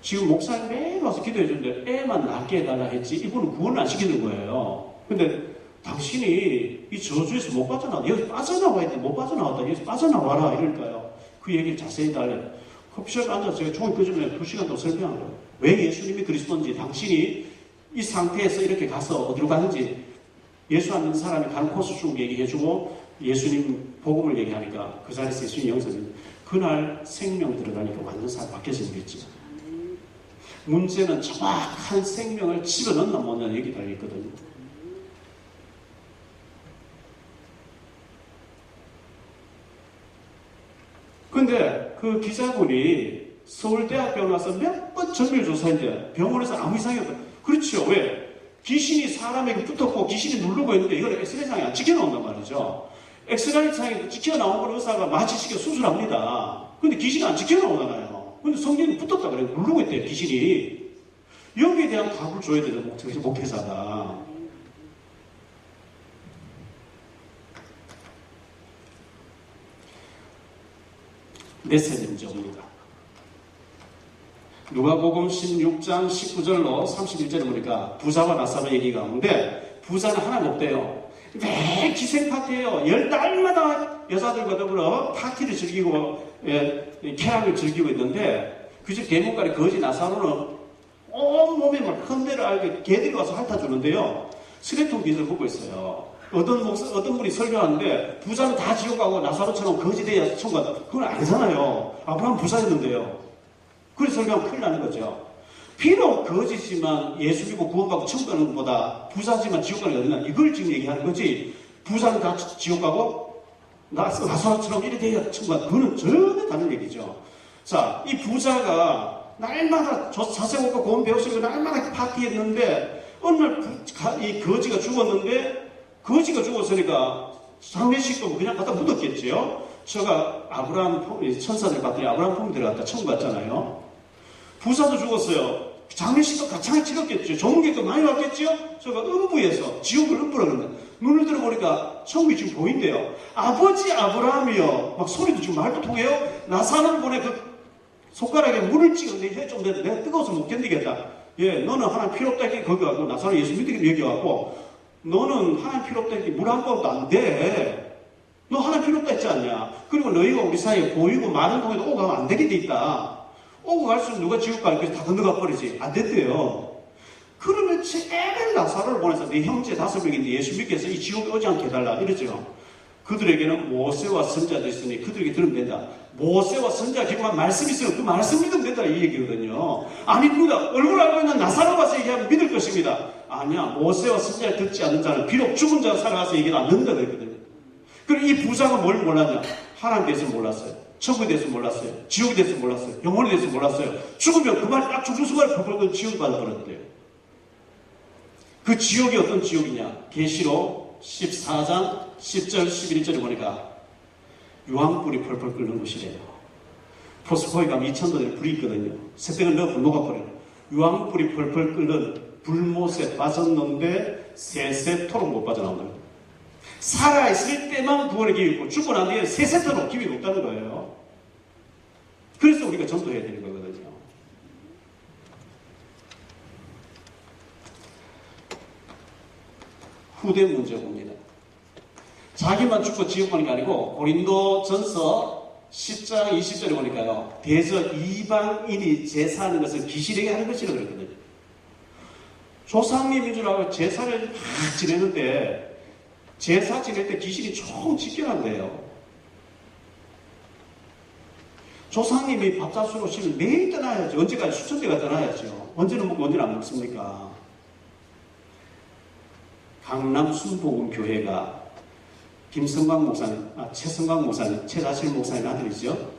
지금 목사님 매일 와서 기도해 주는데 애만 낫게 해달라 했지 이분은 구원을 안 시키는 거예요. 근데 당신이 이 저주에서 못 빠져나와. 여기서 빠져나와야 돼. 못 빠져나왔다. 여기서 빠져나와라. 이러니까요. 그 얘기를 자세히 달래요. 커피숍에 앉아서 제가 종이 끄집어내 2시간 동안 설명한 거예요. 왜 예수님이 그리스도인지, 당신이 이 상태에서 이렇게 가서 어디로 가는지, 예수 안 믿는 사람이 가는 코스 쭉 얘기해주고 예수님 복음을 얘기하니까 그 자리에서 예수님 영성이 그날 생명 들어가니까 완전 사람 바뀌어진 거겠죠. 문제는 정확한 생명을 집어넣나 못 넣나 여기 달려있거든요. 근데 그 기자분이 서울대학병원 와서 몇 번 정밀조사했는데 병원에서 아무 이상이 없다. 그렇죠. 왜? 귀신이 사람에게 붙었고 귀신이 누르고 있는데 이걸 엑스레이상에 안 찍혀나온단 말이죠. 엑스레이상에 찍혀나온 걸 의사가 마취시켜 수술합니다. 근데 귀신이 안 찍혀나오잖아요. 근데 성경이 붙었다 그래요. 누르고 있대요. 귀신이. 여기에 대한 답을 줘야 되는 목회자가. 넷째 문제입니다. 누가복음 16장 19절로 31절에 보니까 부자와 나사로 얘기 가운데 부자는 하나가 없대요. 매 기생 파티예요. 10달마다 여자들과 더불어 파티를 즐기고 쾌락을 즐기고 있는데 그 집 대문간에 거지 나사로는 온몸에 막 흔대를 알게 개들이 와서 핥아주는데요. 쓰레통 빚을 보고 있어요. 어떤 분이 설교하는데 부자는 다 지옥 가고 나사로처럼 거지 돼야 천국 간다. 그건 아니잖아요. 아브라함 부자였는데요. 그래서 설교하면 큰일 나는 거죠. 비록 거지지만 예수 믿고 구원받고 천국 가는 것보다 부자지만 지옥 가는 게 어디나 이걸 지금 얘기하는 거지. 부자는 다 지옥 가고 나사로처럼 이래 돼야 천국 간다. 그거는 전혀 다른 얘기죠. 자, 이 부자가 날마다 자세곡과 고음 배웠으니까 날마다 파티했는데 어느 날 이 거지가 죽었는데 거지가 죽었으니까 장례식도 그냥 갖다 묻었겠지요. 저가 아브라함 천사들 봤더니 아브라함 품에 들어갔다 천국 갔잖아요. 부자도 죽었어요. 장례식도 가창에 찍었겠죠. 좋은 게 또 많이 왔겠죠. 저가 음부에서 지옥을 음부라고 그런다. 눈을 들어보니까 천국이 지금 보인대요. 아버지 아브라함이요. 막 소리도 지금 말도 통해요. 나사로를 보내 그 손가락에 물을 찍었는데 좀 내가 뜨거워서 못 견디겠다. 예, 너는 하나님 필요 없다 했더니 거기 가고 나사로 예수 믿기 여기 왔고 너는 하나님 필요 없다 했더니 물 한 번도 안 돼. 너 하나님 필요 없다 했지 않냐. 그리고 너희가 우리 사이에 보이고 많은 동에도 오고 가면 안 되게 돼 있다. 오고 갈수록 누가 지옥 가 이렇게 다 건너가 버리지. 안 됐대요. 그러면 제일 나사로를 보내서 네 형제 5명인데 예수 믿게 해서 이 지옥에 오지 않게 해달라 이러죠. 그들에게는 모세와 선자도 있으니 그들에게 들으면 된다. 모세와 선자 기록한 말씀이 있으면 그 말씀 믿으면 된다 이 얘기거든요. 아닙니다. 얼굴 알고 있는 나사로 가서 얘기하면 믿을 것입니다. 아니야. 모세와 선자를 듣지 않는 자는 비록 죽은 자가 살아가서 얘기를 안 듣는다 그랬거든요. 그리고 이 부자가 뭘 몰랐냐. 하나님에 대해서 몰랐어요. 천국에 대해서 몰랐어요. 지옥에 대해서 몰랐어요. 영혼에 대해서 몰랐어요. 죽으면 그 말 딱 죽은 순간에 벌벌 지옥을 받아버렸대요. 그 지옥이 어떤 지옥이냐. 계시록 14장 10절 11절에 보니까 유황불이 펄펄 끓는 곳이래요. 포스코에 가면 2000도에 불이 있거든요. 새벽을 넣어 녹아버려요. 유황불이 펄펄 끓는 불못에 빠졌는데 세세토록 못 빠져나온다는 거예요. 살아있을 때만 구원의 기회 있고 죽고 난 뒤에 세세토록 기회가 없다는 거예요. 그래서 우리가 전도해야 되는 거거든요. 후대 문제 봅니다. 자기만 죽고 지옥 가는 게 아니고 고린도전서 10장 20절에 보니까요. 대저 이방인이 제사하는 것을 귀신에게 하는 것이라고 그랬거든요. 조상님인 줄 알고 제사를 막 지내는데 제사 지낼 때 귀신이 총 지켜난대요. 조상님이 밥자수로 오시면 매일 떠나야죠. 언제까지 수천대가 떠나야죠. 언제는 먹고 언제는 안 먹습니까? 강남 순복음교회가 김성광 목사님, 최성광 목사님, 최다실 목사님 아들이죠.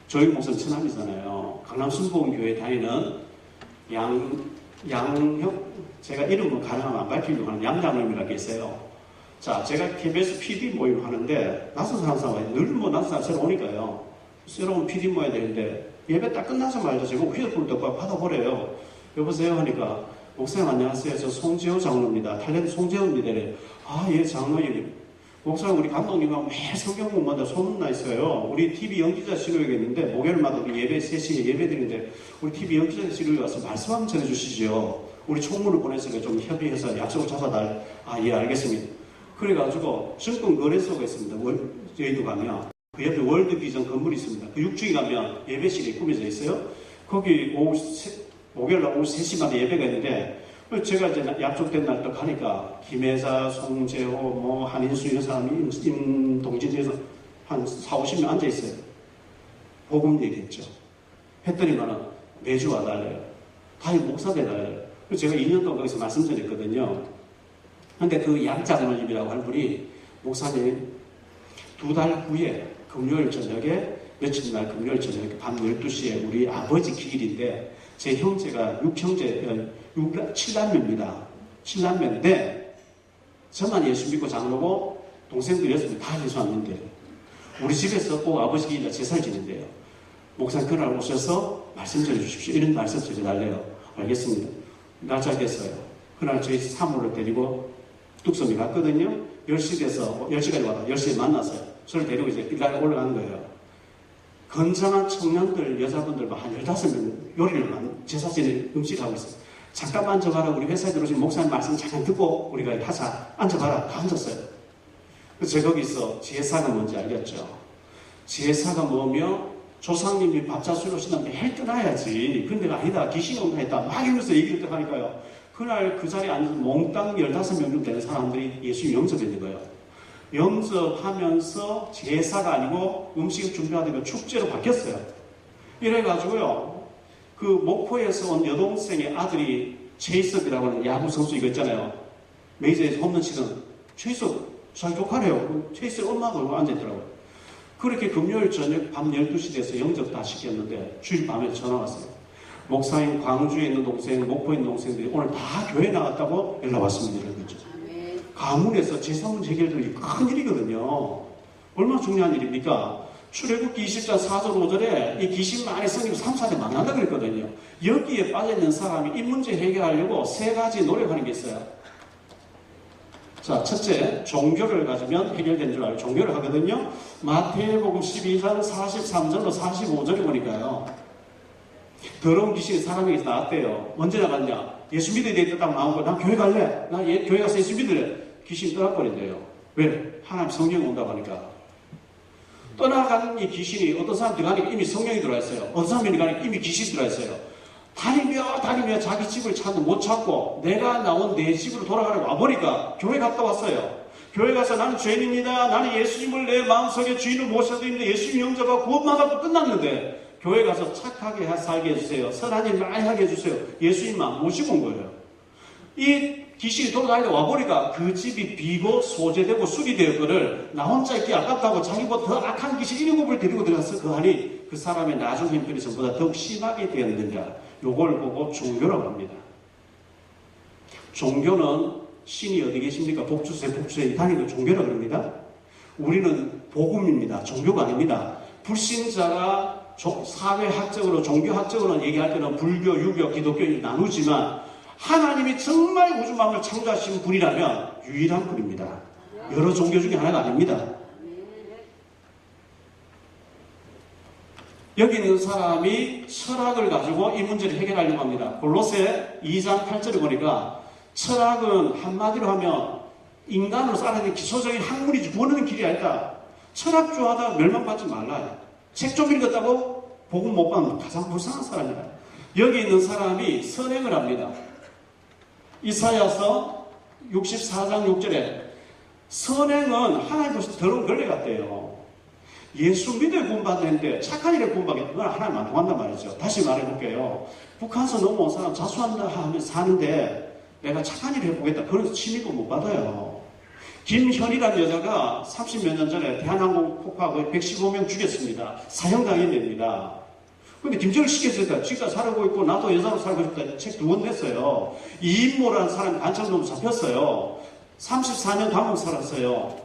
조익 목사님 처남이잖아요. 강남 순복음교회 다니는 양혁, 제가 이름은 가능하면 안 밝히려고 하는 양장님이라고 계세요. 자, 제가 KBS PD 모임 하는데, 낯선 사람 와요. 늘 낯선 사람 새로 오니까요. 새로운 PD 모여야 되는데, 예배 딱 끝나자마자 제가 휴대폰을 또 받아보래요. 여보세요? 하니까, 목사님 안녕하세요. 저 송지호 장로입니다. 탤런트 송지호입니다. 이래. 아, 예, 장로님. 목사님, 우리 감독님하고 매일 성경 공부한다 소문나 있어요. 우리 TV 연기자 실효회가 있는데, 목요일마다 우리 예배 3시에 예배 드리는데, 우리 TV 연기자 실효회 와서 말씀 한번 전해주시죠. 우리 총무를 보내서 좀 협의해서 약속을 잡아달. 아, 예, 알겠습니다. 그래가지고, 증권거래소가 있습니다. 저희도 가면. 그 옆에 월드비전 건물이 있습니다. 그 6층에 가면 예배실이 꾸며져 있어요. 거기 목요일날 오후 3시마다 예배가 있는데, 제가 이제 약속된 날 또 가니까, 김혜자, 송재호, 한인수 이런 사람이 임동진에서 한 4, 50명 앉아있어요. 복음 얘기했죠. 했더니만은 매주 와달래요. 다 목사 돼달래요. 그래서 제가 2년 동안 거기서 말씀 드렸거든요. 근데 그 양장로님이라고 하는 분이, 목사님, 2달 후에 금요일 저녁에, 며칠 날 금요일 저녁에 밤 12시에 우리 아버지 기일인데, 제 형제가 7남매입니다. 7남매인데, 저만 예수 믿고 장로고, 동생들 6명 다 예수 안 믿는데요. 우리 집에서 꼭 아버지 기일날 제사를 지낸대요. 목사님 그날 오셔서 말씀 전해주십시오. 이런 말씀 전해달래요. 알겠습니다. 날짜 됐어요. 그날 저희 사모를 데리고 뚝섬에 갔거든요. 10시 돼서, 10시까지 와서 10시에 만났어요. 저를 데리고 이제 일날 올라가는 거예요. 건장한 청년들, 여자분들 한 15명 요리를 제사 지내 음식하고 있어요. 잠깐만 앉아봐라. 우리 회사에 들어오신 목사님 말씀 잠깐 듣고 우리가 하자. 앉아봐라. 다 앉았어요. 그래서 제가 거기서 제사가 뭔지 알겠죠. 제사가 뭐며 조상님이 밥자수로 오신다면 매일 떠나야지. 근데 아니다. 귀신이 온다 했다. 막 이러면서 얘기를 하니까요. 그날 그 자리에 앉아서 몽땅 15명 정도 되는 사람들이 예수님 영접했는 거예요. 영접하면서 제사가 아니고 음식을 준비하다가 축제로 바뀌었어요. 이래가지고요. 그 목포에서 온 여동생의 아들이 최희섭이라고 하는 야구 선수 이거 있잖아요. 메이저에서 홈런 치는 최희섭 잘 조카래요. 최희섭 엄마가 앉아있더라고요. 그렇게 금요일 저녁 밤 12시 돼서 영접 다 시켰는데 주일 밤에 전화 왔어요. 목사님 광주에 있는 동생, 목포에 있는 동생들이 오늘 다 교회 나갔다고 연락 왔습니다. 이런 거죠. 가문에서 제3문 해결들이 큰 일이거든요. 얼마나 중요한 일입니까? 출애굽기 20장 4절 5절에 이 귀신 많이 생기고 3, 4대 만난다 그랬거든요. 여기에 빠져있는 사람이 이 문제 해결하려고 3가지 노력하는 게 있어요. 자, 첫째, 종교를 가지면 해결된 줄 알고 종교를 하거든요. 마태복음 12장 43절로 45절에 보니까요. 더러운 귀신이 사람에게서 나왔대요. 언제 나갔냐? 예수 믿어야 되겠다 딱 나온 거. 난 교회 갈래. 나 교회 가서 예수 믿을래. 귀신이 떠나버린대요. 왜? 하나님 성령이 온다고 하니까. 떠나가는 이 귀신이 어떤 사람 들어가니까 이미 성령이 들어와 있어요. 어떤 사람이 들어가니까 이미 귀신이 들어와 있어요. 다니며 자기 집을 못 찾고 내가 나온 내 집으로 돌아가려고 와보니까 교회 갔다 왔어요. 교회 가서 나는 죄인입니다. 나는 예수님을 내 마음속에 주인을 모셔야 되는데 예수님 영접하고 구원만 받고 끝났는데 교회 가서 착하게 살게 해주세요. 선한 일 많이 하게 해주세요. 예수님만 모시고 온 거예요. 이 귀신이 돌아다니다 와보니까 그 집이 비고 소재되고 술이 되었거늘 나 혼자 있기 아깝다고 자기보다 더 악한 귀신 7을 데리고 들어가서 그 하니 그 사람의 나중 형편이 전보다 더욱 심하게 되었느니라. 요걸 보고 종교라고 합니다. 종교는 신이 어디 계십니까? 복주세 다니는 종교라고 합니다. 우리는 복음입니다. 종교가 아닙니다. 불신자가 사회학적으로 종교학적으로 얘기할 때는 불교, 유교, 기독교 나누지만 하나님이 정말 우주 만물을 창조하신 분이라면 유일한 분입니다. 여러 종교 중에 하나가 아닙니다. 여기 있는 사람이 철학을 가지고 이 문제를 해결하려고 합니다. 골로새 2장 8절에 보니까 철학은 한마디로 하면 인간으로 살아가는 기초적인 학문이지 구원하는 길이 아니다. 철학주하다 멸망받지 말라. 책 좀 읽었다고 복음 못 받는 가장 불쌍한 사람이다. 여기 있는 사람이 선행을 합니다. 이사야서 64장 6절에 선행은 하나님 보시고 더러운 걸레 같대요. 예수 믿어 구원받는데 착한 일에 구원받겠다. 그건 하나님 안 통한단 말이죠. 다시 말해볼게요. 북한에서 넘어온 사람 자수한다 하면 사는데 내가 착한 일을 해보겠다. 그런 취미고 못 받아요. 김현이라는 여자가 30몇 년 전에 대한항공 폭파하고 115명 죽였습니다. 사형당했답니다. 근데 김정일 시켰을 때 지가 살고 있고 나도 여자로 살고 싶다 책 2권 냈어요. 이인모라는 사람이 간첩으로 잡혔어요. 34년 감옥 살았어요.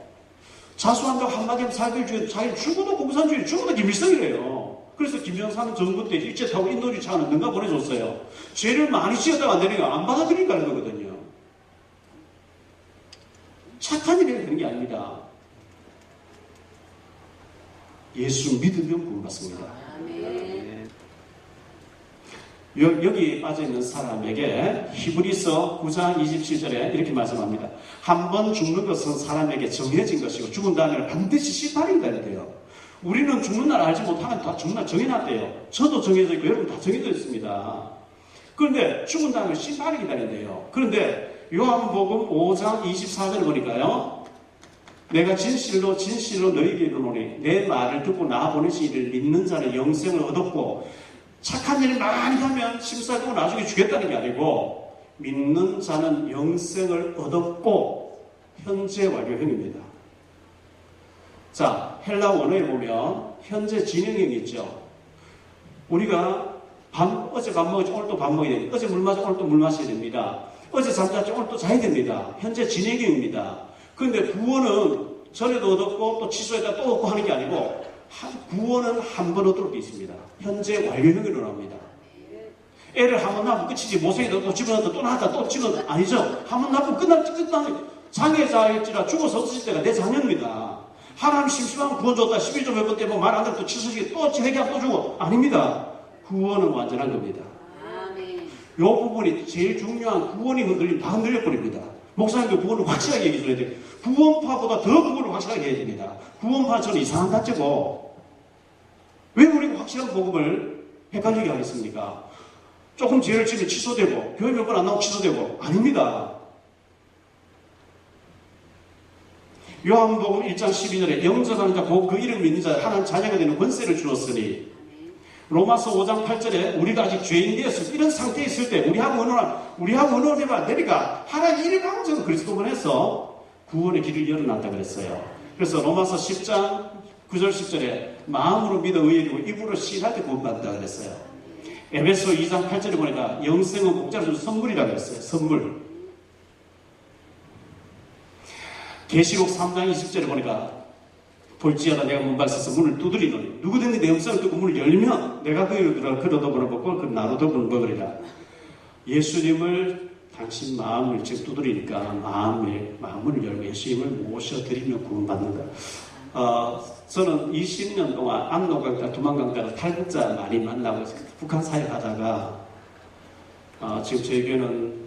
자수한다고 한마디 하면 자기를 죽여도 자기는 죽어도 공산주의, 죽어도 김일성이래요. 그래서 김영삼 정부 때 일제 타고 인도주의 차는 능가 보내줬어요. 죄를 많이 지었다가 안 되니까 안 받아들이니까 하는 거거든요. 착한 일이 되는 게 아닙니다. 예수 믿으면 구원받습니다. 여기 빠져있는 사람에게 히브리서 9장 27절에 이렇게 말씀합니다. 한 번 죽는 것은 사람에게 정해진 것이고 죽은 다음에는 반드시 심판이 되는데요. 우리는 죽는 날 알지 못하면 다 죽는 날 정해놨대요. 저도 정해져 있고 여러분 다 정해져 있습니다. 그런데 죽은 다음에 심판이 기다린대요. 그런데 요한복음 5장 24절 보니까요. 내가 진실로 너희에게 이르노니 내 말을 듣고 나 보내신 이를 믿는 자는 영생을 얻었고 착한 일 많이 하면 심사하고 나중에 주겠다는 게 아니고 믿는 자는 영생을 얻었고 현재 완료형입니다. 자, 헬라 원어에 보면 현재 진행형이 있죠. 우리가 어제 밥 먹었지 오늘 또 밥 먹어야 됩니다. 어제 물 마셨지 오늘 또 물 마셔야 됩니다. 어제 잠잤지 오늘 또 자야 됩니다. 현재 진행형입니다. 그런데 구원은 전에도 얻었고 또 취소했다 또 얻고 하는 게 아니고 구원은 한 번 얻도록 되어 있습니다. 현재 완료형이 일어납니다. 애를 한 번 낳으면 끝이지 모생에도 또 집어넣었다 또 낳았다 또 집어넣었다 아니죠. 한 번 낳으면 끝나는 장애자일지라 죽어서 없으실 때가 내 자녀입니다. 하나님 심심하면 구원 줬다 11조 몇 번 때문에 말 안 들으면 또 취소시키고 또 회개하면 또 주고 아닙니다. 구원은 완전한 겁니다. 이 부분이 제일 중요한 구원이 흔들리면 다 흔들려버립니다. 목사님도 구원을 확실하게 얘기해줘야 돼요. 구원파보다 더 구원을 확실하게 해야 됩니다. 구원파 저는 이상한 단체고 왜 우리가 확실한 복음을 헷갈리게 하겠습니까? 조금 죄를 지면 취소되고 교회 몇 번 안 나오고 취소되고 아닙니다. 요한복음 1장 12절에 영접하는 자 곧 그 이름 믿는 자 하나님 자녀가 되는 권세를 주었으니 로마서 5장 8절에 우리가 아직 죄인 되었을 때 이런 상태에 있을 때 우리하고 언어를 안 되니까 하나님 일방적으로 그리스도만 해서 구원의 길을 열어놨다 그랬어요. 그래서 로마서 10장 9절 10절에 마음으로 믿어 의인이고 입으로 시인할 때 구원받는다 그랬어요. 에베소 2장 8절에 보니까 영생은 공짜로 준 선물이라고 그랬어요. 선물. 계시록 3장 20절에 보니까 볼지어다 내가 문 밖에서 문을 두드리노니 누구든지 내 음성을 듣고 문을 열면 내가 그를 얻어보는 먹고 그 나로 더불어 먹으리라. 예수님을 당신 마음을 지금 두드리니까 마음을 열고 예수님을 모셔드리며 구원받는다. 저는 20년 동안 압록강가, 두만강가를 탈북자 많이 만나고 북한 사역하다가 지금 저희 교회는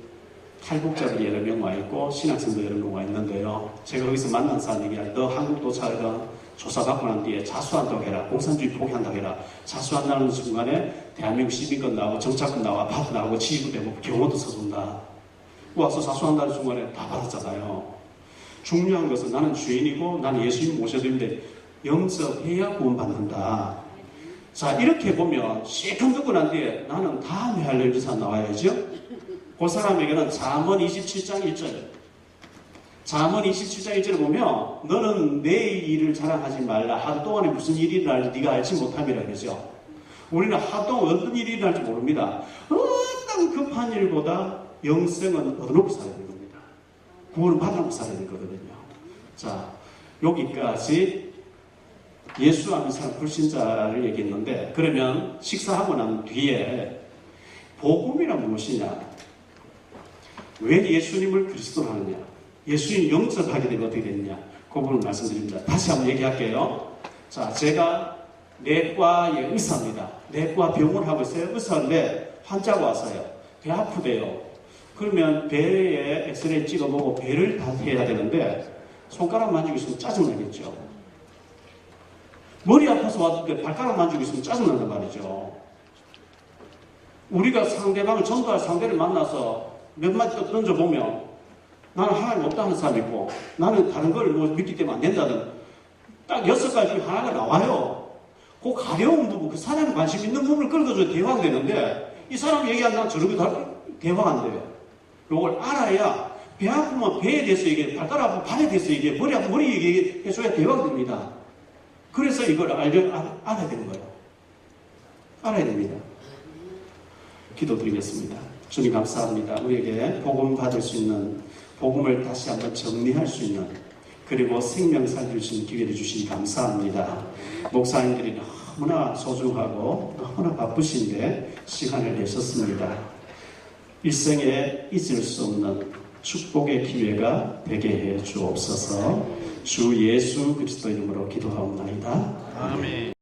탈북자들이 여러 명 와 있고 신학생도 여러 명 와 있는데요. 제가 거기서 만난 사람 얘기할 너 한국 도착하던 조사받고 난 뒤에 자수한다고 해라. 공산주의 포기한다고 해라. 자수한다는 순간에 대한민국 시민권 나오고 정착권 나오고 아파트 나오고 지휘부되고 경호도 서준다. 와서 자수한다는 순간에 다 받았잖아요. 중요한 것은 나는 죄인이고 나는 예수님 모셔야 되는데 영접해야 구원받는다. 자, 이렇게 보면 시큰 듣고 난 뒤에 나는 다음에 할 일주사 나와야죠. 그 사람에게는 잠언 27장 1절 잠언 27장 1절을 보면 너는 내 일을 자랑하지 말라. 하루 동안에 무슨 일이 일어날지 네가 알지 못함이라 그러죠. 우리는 하루 동안 어떤 일이 일어날지 모릅니다. 어떤 급한 일보다 영생은 얻어놓고 살아야 되는 겁니다. 구원을 받아놓고 살아야 되거든요. 자, 여기까지 예수 안 믿는 사람 불신자를 얘기했는데 그러면 식사하고 난 뒤에 복음이란 무엇이냐? 왜 예수님을 그리스도로 하느냐? 예수님 영접하게 되면 어떻게 되느냐? 그 부분을 말씀드립니다. 다시 한번 얘기할게요. 자, 제가 내과의 의사입니다. 내과 병원을 하고 있어요. 의사인데 환자가 왔어요. 배 아프대요. 그러면 배에 엑스레이 찍어보고 배를 다 해야 되는데 손가락 만지고 있으면 짜증나겠죠. 머리 아파서 왔는데 발가락 만지고 있으면 짜증난단 말이죠. 우리가 상대방을 전도할 상대를 만나서 몇 마디 또 던져보면 나는 하나님 없다 하는 사람이 있고 나는 다른 걸 뭐 믿기 때문에 안 된다든 딱 6가지 중에 하나가 나와요. 그 가려운 부분, 그 사람이 관심 있는 부분을 끌어줘야 대화가 되는데 이 사람이 얘기한다면 저렇게 대화가 안 돼요. 이걸 알아야 배 아프면 배에 대해서 얘기해, 발가락 아프면 발에 대해서 얘기해, 머리 아프면 머리 얘기해줘야 대화가 됩니다. 그래서 이걸 알아야 되는 거예요. 알아야 됩니다. 기도드리겠습니다. 주님 감사합니다. 우리에게 복음 받을 수 있는, 복음을 다시 한번 정리할 수 있는, 그리고 생명 살릴 수 있는 기회를 주시니 감사합니다. 목사님들이 너무나 소중하고 너무나 바쁘신데 시간을 내셨습니다. 일생에 잊을 수 없는 축복의 기회가 되게 해 주옵소서. 주 예수 그리스도 이름으로 기도하옵나이다. 아멘.